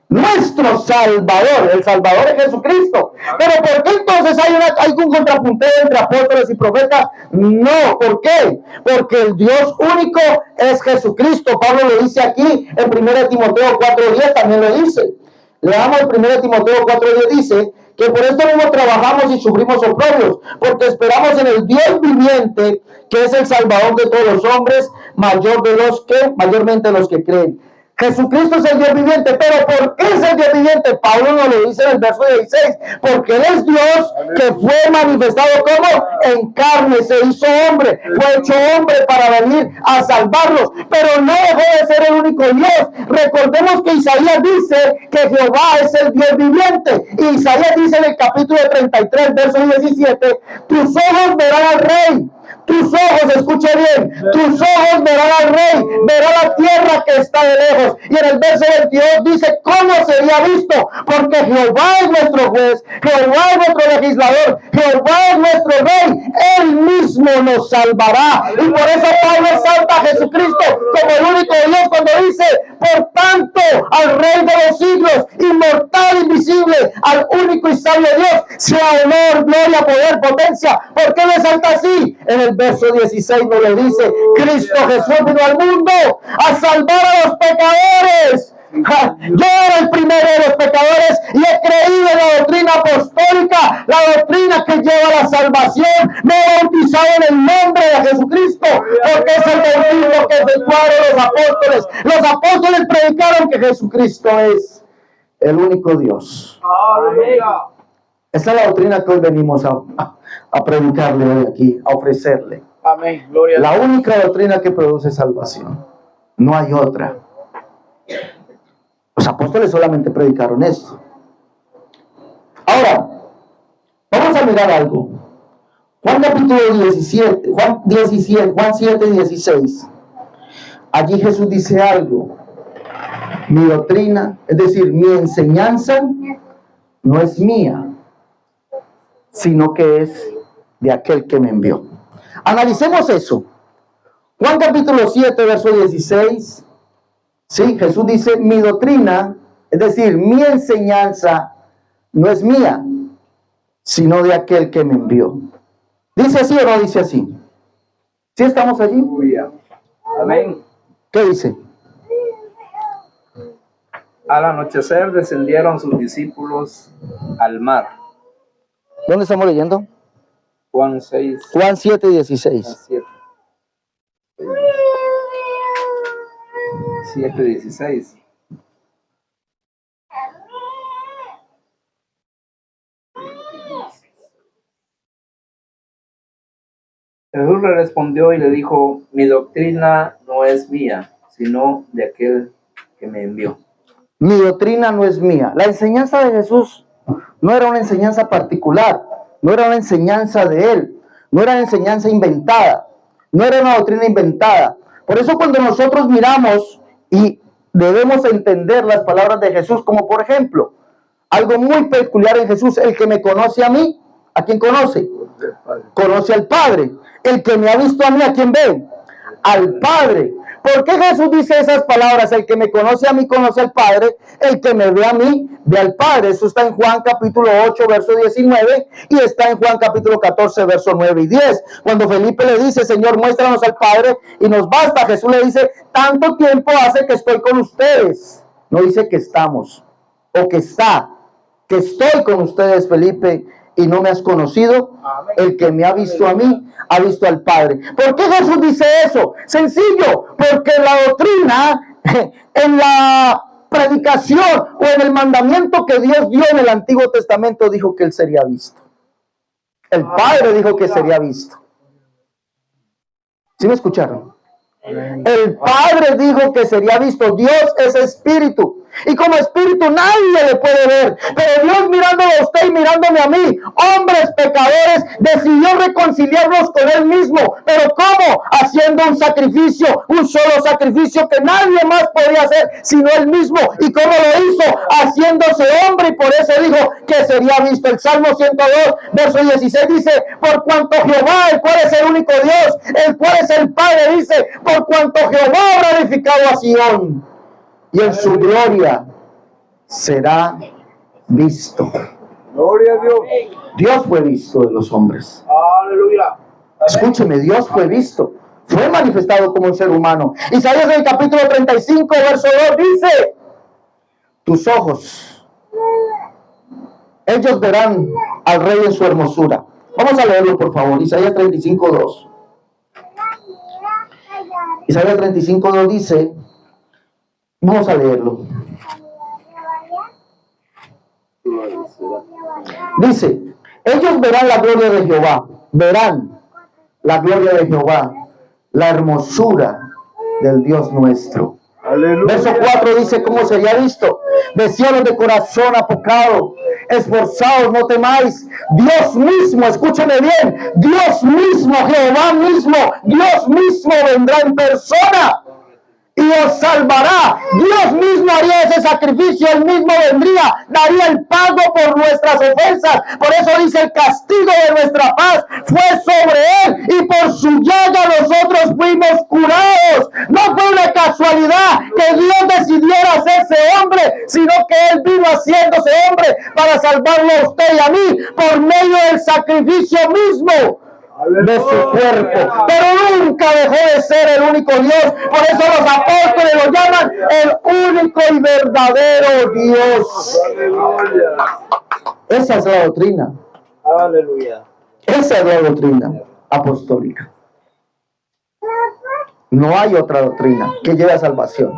Nuestro Salvador. El Salvador es Jesucristo. Pero ¿por qué entonces hay un contrapunteo entre apóstoles y profetas? No, ¿por qué? Porque el Dios único es Jesucristo. Pablo lo dice aquí en 1 Timoteo 4:10, también lo dice. Leamos el 1 Timoteo 4:10, dice que por esto mismo trabajamos y sufrimos oprobios, porque esperamos en el Dios viviente, que es el Salvador de todos los hombres, mayormente los que creen. Jesucristo es el Dios viviente, pero ¿por qué es el Dios viviente? Pablo nos lo dice en el verso 16, porque Él es Dios que fue manifestado como en carne, se hizo hombre, fue hecho hombre para venir a salvarlos, pero no dejó de ser el único Dios. Recordemos que Isaías dice que Jehová es el Dios viviente, y Isaías dice en el capítulo 33, verso 17, tus ojos verán al Rey. Tus ojos, escuche bien, tus ojos verán al Rey, verán la tierra que está de lejos. Y en el verso 22 dice, ¿cómo sería visto? Porque Jehová es nuestro juez, Jehová es nuestro legislador, Jehová es nuestro Rey, Él mismo nos salvará. Y por eso Pablo exalta a Jesucristo como el único Dios cuando dice, por tanto, al Rey de los siglos, inmortal, invisible, al único y sabio Dios, sea honor, gloria, poder, potencia. ¿Por qué lo exalta así? En el verso 16 nos le dice, Cristo Jesús vino al mundo a salvar a los pecadores. Yo era el primero de los pecadores y he creído en la doctrina apostólica, la doctrina que lleva a la salvación. Me he bautizado en el nombre de Jesucristo, porque es el bautismo que efectuaron los apóstoles. Los apóstoles predicaron que Jesucristo es el único Dios. Esa es la doctrina que hoy venimos a predicarle hoy aquí, a ofrecerle. Amén. Gloria a Dios. La única doctrina que produce salvación. No hay otra. Los apóstoles solamente predicaron esto. Ahora, vamos a mirar algo. Juan capítulo 17, Juan 7, 16. Allí Jesús dice algo. Mi doctrina, es decir, mi enseñanza no es mía, sino que es de aquel que me envió. Analicemos eso. Juan capítulo 7, verso 16. Sí, Jesús dice, mi doctrina, es decir, mi enseñanza no es mía, sino de aquel que me envió. ¿Dice así o no dice así? ¿Sí estamos allí? Amén. ¿Qué dice? Al anochecer descendieron sus discípulos al mar. ¿Dónde estamos leyendo? Juan 6. Juan 7, 16. 7:16. Jesús le respondió y le dijo, mi doctrina no es mía, sino de aquel que me envió. Mi doctrina no es mía. La enseñanza de Jesús no era una enseñanza particular, no era una enseñanza de Él, no era una enseñanza inventada, no era una doctrina inventada. Por eso cuando nosotros miramos y debemos entender las palabras de Jesús, como por ejemplo, algo muy peculiar en Jesús, el que me conoce a mí, ¿a quién conoce? Conoce al Padre. El que me ha visto a mí, ¿a quién ve? Al Padre. ¿Por qué Jesús dice esas palabras? El que me conoce a mí, conoce al Padre. El que me ve a mí, ve al Padre. Eso está en Juan capítulo 8, verso 19. Y está en Juan capítulo 14, verso 9 y 10. Cuando Felipe le dice, Señor, muéstranos al Padre y nos basta. Jesús le dice, tanto tiempo hace que estoy con ustedes. No dice que estamos o que está. Que estoy con ustedes, Felipe, y no me has conocido. El que me ha visto a mí, ha visto al Padre. ¿Por qué Jesús dice eso? Sencillo, porque la doctrina, en la predicación o en el mandamiento que Dios dio en el Antiguo Testamento, dijo que Él sería visto. El Padre dijo que sería visto. ¿Sí me escucharon? El Padre dijo que sería visto. Dios es espíritu. Y como espíritu nadie le puede ver. Pero Dios, mirándolo a usted y mirándome a mí, hombres pecadores, decidió reconciliarnos con Él mismo. ¿Pero cómo? Haciendo un sacrificio, un solo sacrificio que nadie más podía hacer sino Él mismo. ¿Y cómo lo hizo? Haciéndose hombre, y por eso dijo que sería visto. El Salmo 102, verso 16 dice, por cuanto Jehová, el cual es el único Dios, el cual es el Padre, dice, por cuanto Jehová ha glorificado a Sión, y en su gloria será visto. Gloria a Dios. Dios fue visto de los hombres. Aleluya. Escúcheme, Dios fue visto. Fue manifestado como un ser humano. Isaías en el capítulo 35, verso 2 dice, tus ojos, ellos verán al Rey en su hermosura. Vamos a leerlo, por favor. Isaías 35, 2. Isaías 35, 2 dice, Vamos a leerlo. Dice, ellos verán la gloria de Jehová, verán la gloria de Jehová, la hermosura del Dios nuestro. Aleluya. Verso 4 dice cómo sería visto: deseados de corazón apocado, esforzados, no temáis. Dios mismo, escúcheme bien, Dios mismo, Jehová mismo, Dios mismo vendrá en persona y os salvará. Dios mismo haría ese sacrificio, Él mismo vendría, daría el pago por nuestras ofensas. Por eso dice, el castigo de nuestra paz fue sobre Él y por su llaga nosotros fuimos curados. No fue una casualidad que Dios decidiera hacerse hombre, sino que Él vino haciéndose hombre para salvarlo a usted y a mí por medio del sacrificio mismo de su cuerpo. Pero nunca dejó de ser el único Dios. Por eso los apóstoles lo llaman el único y verdadero Dios. Esa es la doctrina. Aleluya. Esa es la doctrina apostólica. No hay otra doctrina que lleve a salvación.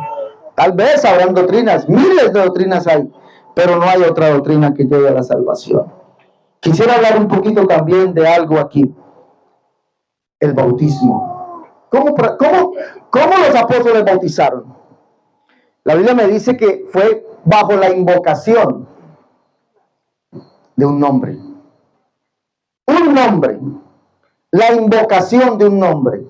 Tal vez habrán doctrinas, miles de doctrinas hay, pero no hay otra doctrina que lleve a la salvación. Quisiera hablar un poquito también de algo aquí. El bautismo. ¿Cómo los apóstoles bautizaron? La Biblia me dice que fue bajo la invocación de un nombre. Un nombre. La invocación de un nombre.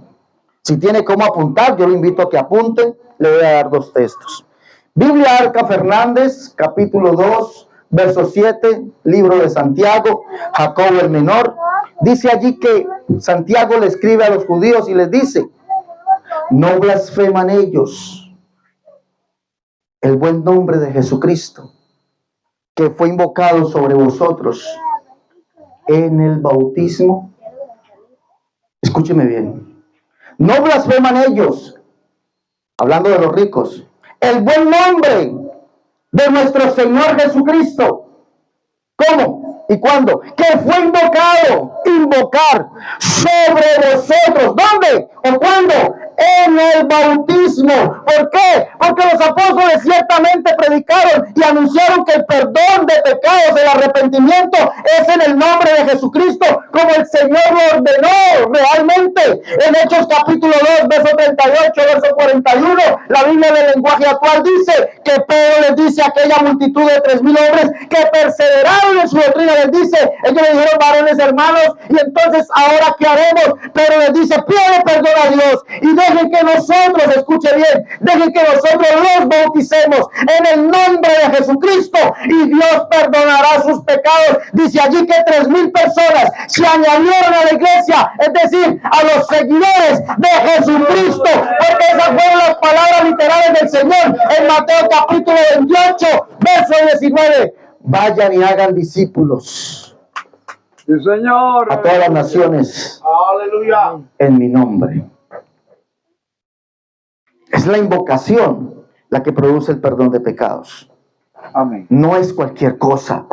Si tiene cómo apuntar, yo lo invito a que apunte. Le voy a dar 2 textos. Biblia Arca Fernández, capítulo 2, verso 7, libro de Santiago, Jacobo el menor. Dice allí que Santiago le escribe a los judíos y les dice: no blasfeman ellos el buen nombre de Jesucristo, que fue invocado sobre vosotros en el bautismo. Escúcheme bien. No blasfeman ellos, hablando de los ricos, el buen nombre de nuestro Señor Jesucristo. ¿Cómo? ¿Y cuándo? Que fue invocar sobre vosotros. ¿Dónde? ¿O cuándo? En el bautismo. ¿Por qué? Porque los apóstoles ciertamente predicaron y anunciaron que el perdón de pecados, el arrepentimiento, es en el nombre de Jesucristo, como el Señor lo ordenó realmente. En Hechos capítulo 2, verso 38, verso 41, la Biblia del lenguaje actual dice que Pedro les dice a aquella multitud de 3,000 hombres que perseveraron en su doctrina, les dice, ellos le dijeron: varones hermanos, y entonces ahora ¿qué haremos? Pero les dice: pídale perdón a Dios y dejen que nosotros, escuche bien, dejen que nosotros los bauticemos en el nombre de Jesucristo y Dios perdonará sus pecados. Dice allí que 3,000 personas se añadieron a la iglesia, es decir, a los seguidores de Jesucristo, porque esas fueron las palabras literales del Señor en Mateo capítulo 28, verso 19. Vayan y hagan discípulos, Sí, Señor. a todas las naciones, Aleluya. en mi nombre. Es la invocación la que produce el perdón de pecados. Amén. No es cualquier cosa.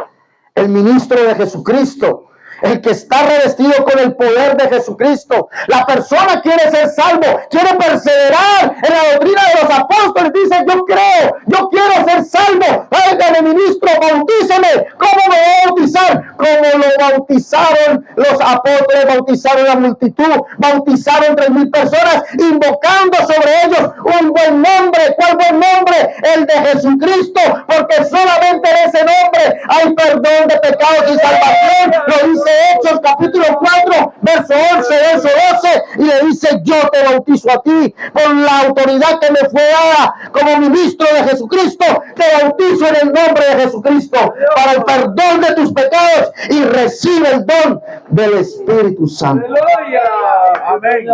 El ministro de Jesucristo, el que está revestido con el poder de Jesucristo, la persona quiere ser salvo, quiere perseverar en la doctrina de los apóstoles. Dice: yo creo, yo quiero ser salvo. Hágame ministro, bautíceme. ¿Cómo me voy a bautizar? Como lo bautizaron los apóstoles, bautizaron la multitud, bautizaron 3,000 personas, invocando sobre ellos un buen nombre. ¿Cuál buen nombre? El de Jesucristo, porque solamente en ese nombre hay perdón de pecados y salvación. Lo dice Hechos capítulo 4, verso 11, verso 12, y le dice: yo te bautizo a ti por la autoridad que me fue dada como ministro de Jesucristo. Te bautizo en el nombre de Jesucristo para el perdón de tus pecados y recibe el don del Espíritu Santo. Amén.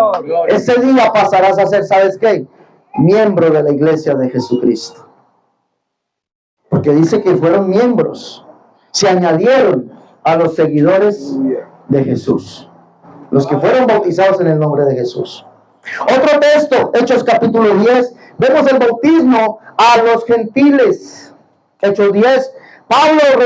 Ese día pasarás a ser, ¿sabes qué? Miembro de la iglesia de Jesucristo. Porque dice que fueron miembros, se añadieron a los seguidores de Jesús, los que fueron bautizados en el nombre de Jesús. Otro texto, Hechos capítulo 10, vemos el bautismo a los gentiles. Hechos 10, Pedro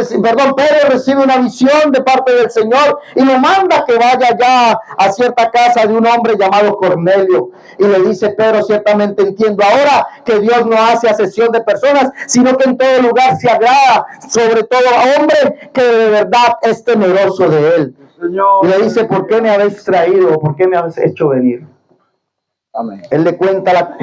recibe una visión de parte del Señor y lo manda que vaya ya a cierta casa de un hombre llamado Cornelio. Y le dice: Pedro, ciertamente entiendo ahora que Dios no hace acepción de personas, sino que en todo lugar se agrada, sobre todo a hombre que de verdad es temeroso de él. Y le dice: ¿por qué me habéis traído? ¿Por qué me habéis hecho venir? Amén. Él le cuenta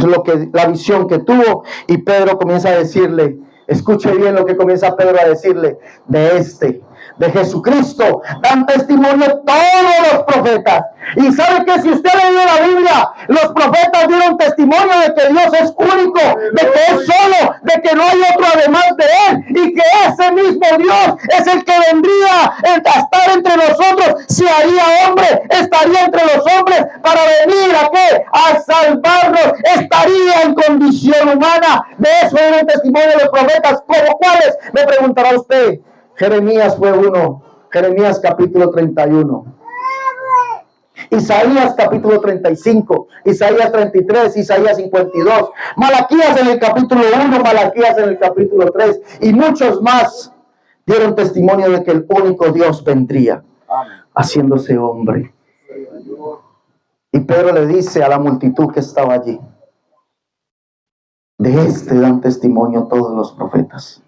la visión que tuvo, y Pedro comienza a decirle, escuche bien lo que comienza Pedro a decirle: de Jesucristo dan testimonio todos los profetas. Y sabe que si usted ha leído la Biblia, los profetas dieron testimonio de que Dios es único, de que es solo, de que no hay otro además de él, y que ese mismo Dios es el que vendría a estar entre nosotros, se haría hombre, estaría entre los hombres para venir ¿a qué? A salvarnos, estaría en condición humana. De eso dieron testimonio los profetas. ¿Como cuáles? Me preguntará usted. Jeremías fue uno. Jeremías capítulo 31. Isaías capítulo 35, Isaías 33, Isaías 52, Malaquías en el capítulo 1, Malaquías en el capítulo 3, y muchos más dieron testimonio de que el único Dios vendría haciéndose hombre. Y Pedro le dice a la multitud que estaba allí: de dan testimonio todos los profetas.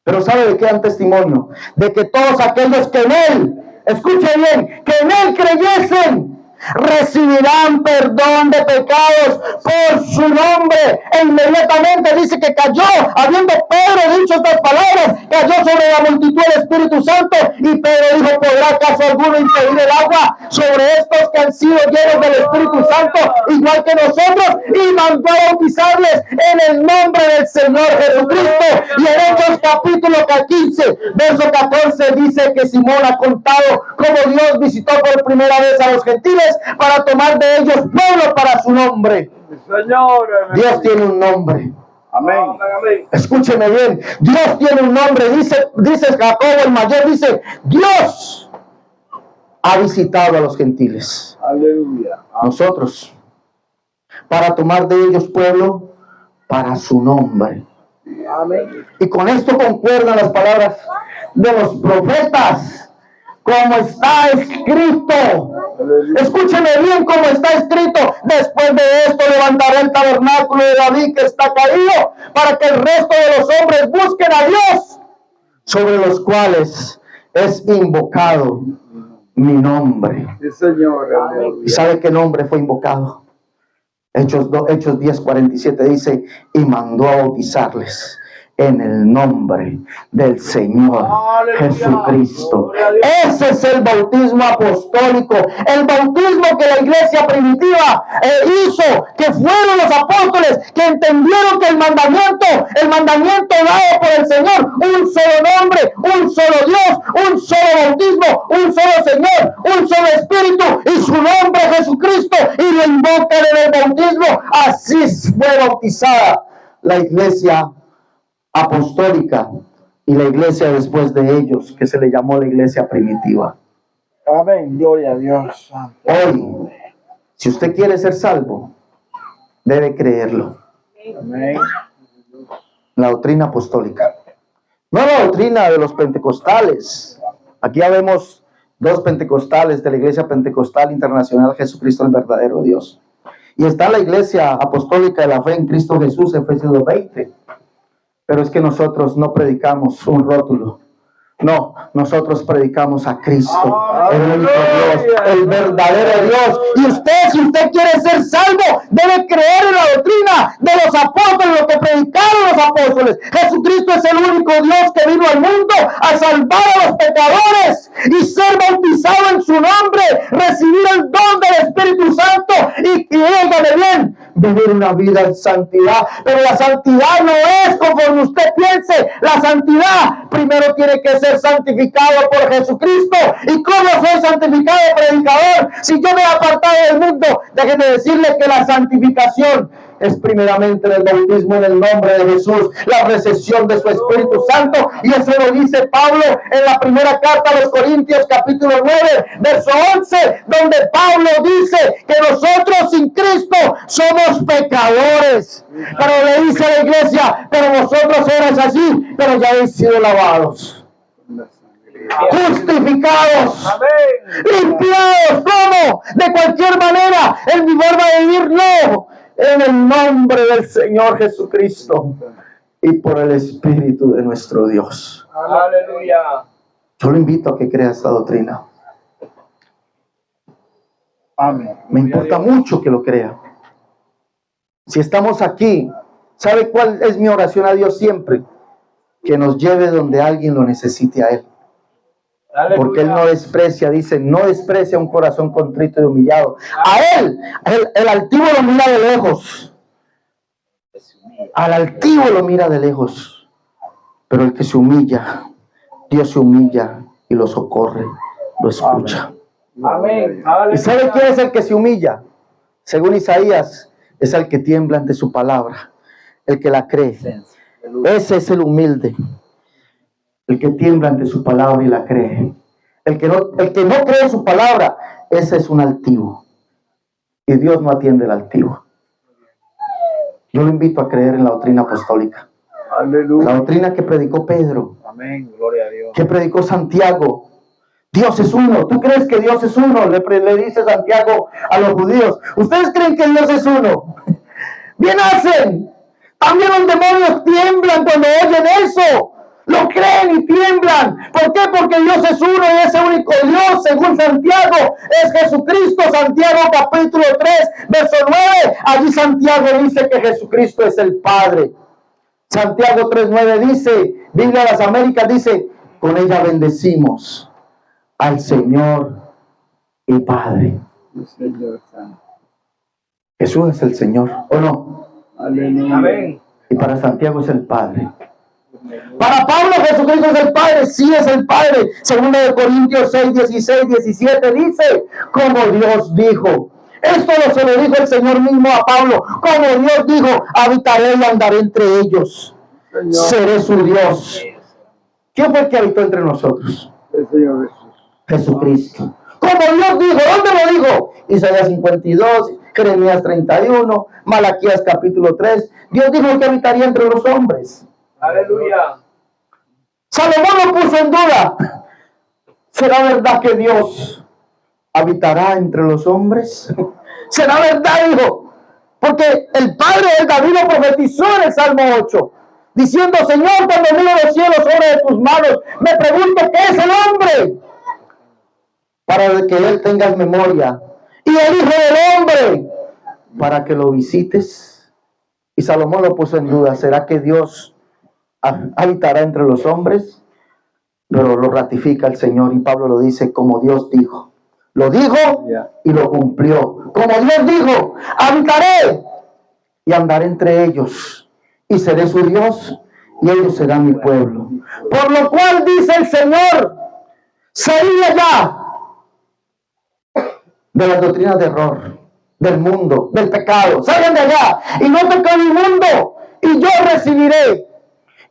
Pero ¿sabe de qué dan testimonio? De que todos aquellos que en él, escuche bien, que en él creyesen, recibirán perdón de pecados por su nombre. E inmediatamente dice que cayó, habiendo Pedro dicho estas palabras, cayó sobre la multitud el Espíritu Santo, y Pedro dijo: ¿podrá acaso alguno impedir el agua sobre estos que han sido llenos del Espíritu Santo, igual que nosotros? Y mandó a bautizarles en el nombre del Señor Jesucristo. Y en Hechos capítulo 15, verso 14, dice que Simón ha contado cómo Dios visitó por primera vez a los gentiles para tomar de ellos pueblo para su nombre. Señor, Dios tiene un nombre. Amén. Escúcheme bien, Dios tiene un nombre. Dice Jacobo el mayor, dice: Dios ha visitado a los gentiles. Aleluya. Nosotros, para tomar de ellos pueblo para su nombre. Amén. Y con esto concuerdan las palabras de los profetas, como está escrito. Escúcheme bien como está escrito: después de esto levantaré el tabernáculo de David que está caído, para que el resto de los hombres busquen a Dios, sobre los cuales es invocado mi nombre. Sí, Señor. ¿Y sabe qué nombre fue invocado? Hechos 10:47 dice: y mandó a bautizarles en el nombre del Señor Jesucristo. Ese es el bautismo apostólico, el bautismo que la iglesia primitiva hizo, que fueron los apóstoles que entendieron que el mandamiento dado por el Señor: un solo nombre, un solo Dios, un solo bautismo, un solo Señor, un solo Espíritu, y su nombre Jesucristo, y lo invocan en el bautismo. Así fue bautizada la iglesia apostólica y la iglesia después de ellos, que se le llamó la iglesia primitiva. Amén, gloria a Dios. Hoy, si usted quiere ser salvo, debe creerlo. Amén. La doctrina apostólica, no la doctrina de los pentecostales. Aquí ya vemos dos pentecostales de la iglesia pentecostal internacional Jesucristo el verdadero Dios, y está la iglesia apostólica de la fe en Cristo Jesús, Efesios 2:20. Pero es que nosotros no predicamos un rótulo. No, nosotros predicamos a Cristo, el único Dios, el verdadero Dios. Y usted, si usted quiere ser salvo, debe creer en la doctrina de los apóstoles, lo que predicaron los apóstoles. Jesucristo es el único Dios que vino al mundo a salvar a los pecadores y ser bautizado en su nombre, recibir el don del Espíritu Santo y óigame bien, vivir una vida en santidad. Pero la santidad no es conforme usted piense. La santidad primero tiene que ser santificado por Jesucristo. ¿Y cómo soy santificado, predicador? Si yo me he apartado del mundo, déjeme decirle que la santificación es primeramente el bautismo en el nombre de Jesús, la recepción de su Espíritu Santo, y eso lo dice Pablo en la primera carta a los Corintios, capítulo 9, verso 11, donde Pablo dice que nosotros sin Cristo somos pecadores, pero le dice a la iglesia, pero vosotros eres así, pero ya habéis sido lavados, justificados, limpiados. ¿Cómo? De cualquier manera, en mi forma de vivir, no, en el nombre del Señor Jesucristo y por el Espíritu de nuestro Dios. Aleluya. Yo lo invito a que crea esta doctrina. Amén. Me importa mucho que lo crea. Si estamos aquí, ¿sabe cuál es mi oración a Dios siempre? Que nos lleve donde alguien lo necesite a Él. Porque Él no desprecia, dice, no desprecia un corazón contrito y humillado. A Él, el altivo lo mira de lejos. Al altivo lo mira de lejos. Pero el que se humilla, Dios se humilla y lo socorre, lo escucha. Amén. ¿Y sabe quién es el que se humilla? Según Isaías, es el que tiembla ante su palabra, el que la cree. Ese es el humilde, el que tiembla ante su palabra y la cree. El que no cree su palabra, ese es un altivo. Y Dios no atiende al altivo. Yo lo invito a creer en la doctrina apostólica. Aleluya. La doctrina que predicó Pedro, Amén. Gloria a Dios. que predicó Santiago. Dios es uno. ¿Tú crees que Dios es uno? Le dice Santiago a los judíos. ¿Ustedes creen que Dios es uno? Bien hacen. También los demonios tiemblan cuando oyen eso. Lo creen y tiemblan. ¿Por qué? Porque Dios es uno y ese único Dios, según Santiago, es Jesucristo. Santiago capítulo 3, verso 9. Allí Santiago dice que Jesucristo es el Padre. Santiago 3:9 dice, Biblia de las Américas dice, con ella bendecimos al Señor y Padre. Jesús es el Señor, ¿o no? Amén. Y para Santiago es el Padre. Para Pablo, Jesucristo es el Padre, sí es el Padre. Segundo de Corintios 6, 16, 17 dice, como Dios dijo. Esto se lo dijo el Señor mismo a Pablo. Como Dios dijo, habitaré y andaré entre ellos. Seré su Dios. ¿Quién fue el que habitó entre nosotros? El Señor Jesús. Jesucristo. Como Dios dijo, ¿dónde lo dijo? Isaías 52, Jeremías 31, Malaquías capítulo 3. Dios dijo que habitaría entre los hombres. Aleluya. Salomón lo puso en duda. ¿Será verdad que Dios habitará entre los hombres? ¿Será verdad, hijo? Porque el padre de David lo profetizó en el Salmo 8, diciendo, Señor, cuando miro los cielos sobre de tus manos, me pregunto, ¿qué es el hombre? Para que él tengas memoria. Y el Hijo del Hombre, para que lo visites. Y Salomón lo puso en duda. ¿Será que Dios habitará entre los hombres? Pero lo ratifica el Señor y Pablo lo dice como Dios dijo. Lo dijo y lo cumplió. Como Dios dijo, habitaré y andaré entre ellos y seré su Dios y ellos serán mi pueblo. Por lo cual dice el Señor, salid de allá de las doctrinas de error, del mundo, del pecado. Salgan de allá y no toquen el mundo y yo recibiré.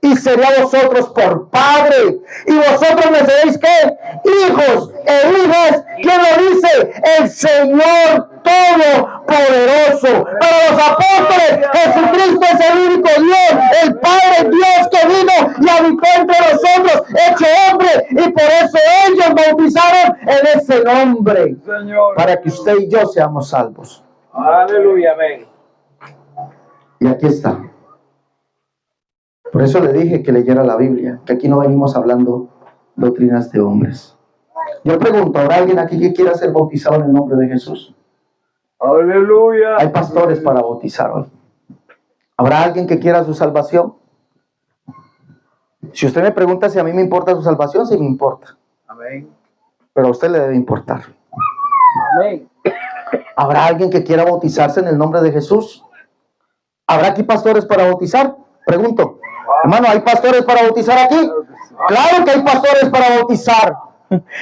Y seré a vosotros por padre, y vosotros me seréis ¿qué? Hijos e hijas. ¿Quién lo dice? El Señor Todopoderoso. Para los apóstoles, Jesucristo es el único Dios, el Padre Dios que vino y habitó entre nosotros, hecho hombre, y por eso ellos bautizaron en ese nombre, Señor. para que usted y yo seamos salvos. Aleluya. Amén. Y aquí está. Por eso le dije que leyera la Biblia, que aquí no venimos hablando doctrinas de hombres. Yo pregunto, ¿habrá alguien aquí que quiera ser bautizado en el nombre de Jesús? Aleluya. Hay pastores para bautizar hoy. ¿Habrá alguien que quiera su salvación? Si usted me pregunta si a mí me importa su salvación, sí me importa. Amén. Pero a usted le debe importar. Amén. ¿Habrá alguien que quiera bautizarse en el nombre de Jesús? ¿Habrá aquí pastores para bautizar? Pregunto. Hermano, ¿hay pastores para bautizar aquí? Claro que hay pastores para bautizar.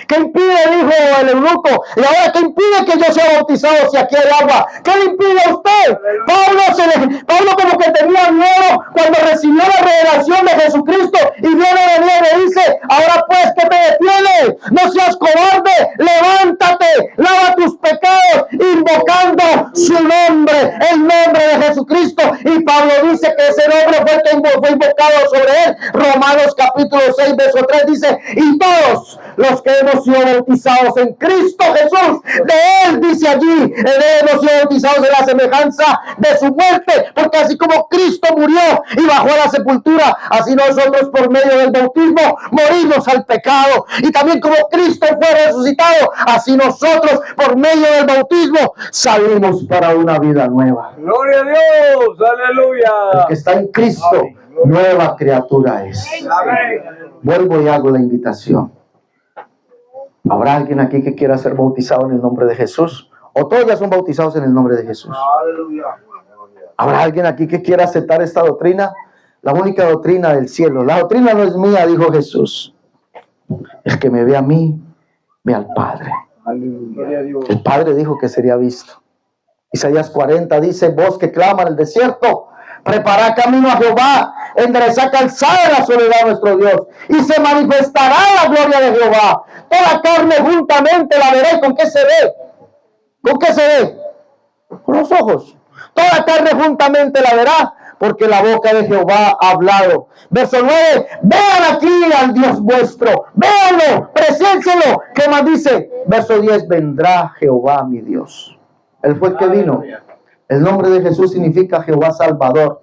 ¿Qué impide, dijo el eunuco? Y ahora, ¿qué impide que yo sea bautizado si aquí hay agua? ¿Qué le impide a usted? Pablo como que tenía miedo cuando recibió la revelación de Jesucristo y viene de mí y le dice, ahora pues, ¿qué te detiene? No seas cobarde, levántate, lava tus pecados, invocando su nombre, el nombre de Jesucristo. Y Pablo dice que ese nombre fue el que fue invocado sobre él. Romanos capítulo 6, verso 3 dice, y todos los que hemos sido bautizados en Cristo Jesús, de él, dice allí, hemos sido bautizados en la semejanza de su muerte, porque así como Cristo murió y bajó a la sepultura, así nosotros por medio del bautismo morimos al pecado, y también como Cristo fue resucitado, así nosotros por medio del bautismo salimos para una vida nueva. Gloria a Dios, aleluya. El que está en Cristo, nueva criatura es. Vuelvo y hago la invitación. ¿Habrá alguien aquí que quiera ser bautizado en el nombre de Jesús? ¿O todos ya son bautizados en el nombre de Jesús? ¿Habrá alguien aquí que quiera aceptar esta doctrina? La única doctrina del cielo. La doctrina no es mía, dijo Jesús. El que me ve a mí, ve al Padre. El Padre dijo que sería visto. Isaías 40 dice, voz que clama en el desierto, preparad camino a Jehová, enderezad calzada en la soledad de nuestro Dios, y se manifestará la gloria de Jehová. Toda carne juntamente la verá. ¿Y con qué se ve? ¿Con qué se ve? Con los ojos. Toda carne juntamente la verá, porque la boca de Jehová ha hablado. Verso 9, vean aquí al Dios vuestro, véanlo, presénselo. ¿Qué más dice? Verso 10, vendrá Jehová mi Dios. Él fue el que vino. El nombre de Jesús significa Jehová Salvador.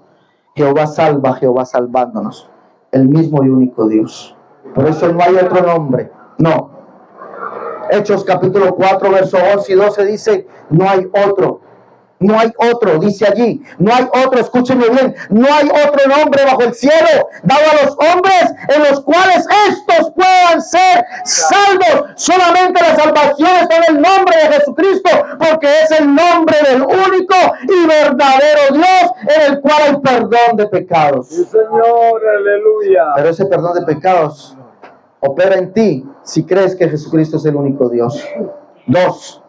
Jehová salva, Jehová salvándonos. El mismo y único Dios. Por eso no hay otro nombre. No. Hechos capítulo 4, verso 11 y 12 dice, no hay otro. No hay otro, dice allí. No hay otro, escúchenme bien. No hay otro nombre bajo el cielo dado a los hombres en los cuales estos puedan ser salvos. Solamente la salvación está en el nombre de Jesucristo, porque es el nombre del único y verdadero Dios en el cual hay perdón de pecados. Sí, Señor, aleluya. Pero ese perdón de pecados opera en ti si crees que Jesucristo es el único Dios. 2,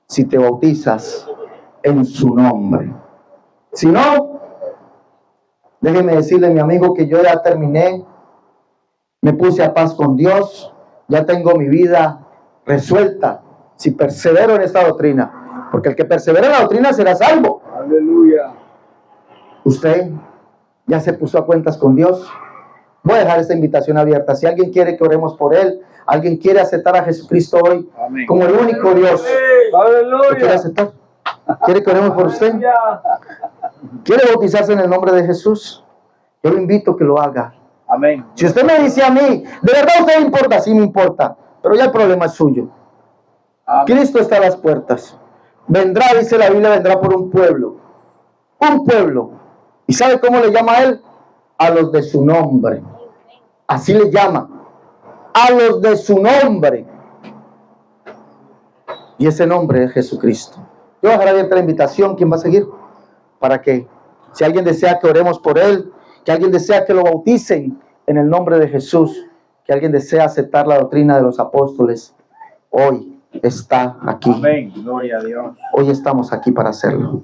si te bautizas en su nombre. Si no, déjeme decirle, mi amigo, que yo ya terminé, me puse a paz con Dios, ya tengo mi vida resuelta si persevero en esta doctrina, porque el que persevera en la doctrina será salvo. Aleluya. Usted ya se puso a cuentas con Dios. Voy a dejar esta invitación abierta. Si alguien quiere que oremos por él, alguien quiere aceptar a Jesucristo hoy como el único Dios, ¿lo quiere aceptar? ¿Quiere que oremos por usted? ¿Quiere bautizarse en el nombre de Jesús? Yo lo invito a que lo haga. Amén. Si usted me dice a mí, ¿de verdad a usted le importa? Sí me importa, pero ya el problema es suyo. Amén. Cristo está a las puertas. Vendrá, dice la Biblia, vendrá por un pueblo. Un pueblo. ¿Y sabe cómo le llama a él? A los de su nombre. Así le llama. A los de su nombre. Y ese nombre es Jesucristo. Yo voy a dejar abierta la invitación. ¿Quién va a seguir? Para que, si alguien desea que oremos por él, que alguien desea que lo bauticen en el nombre de Jesús, que alguien desea aceptar la doctrina de los apóstoles, hoy está aquí. Amén. Gloria a Dios. Hoy estamos aquí para hacerlo.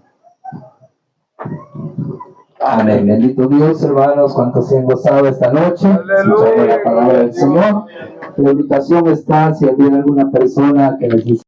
Amén. Bendito Dios, hermanos, cuantos se han gozado esta noche, escuchando la palabra del Señor. La invitación está, si hay alguna persona que necesita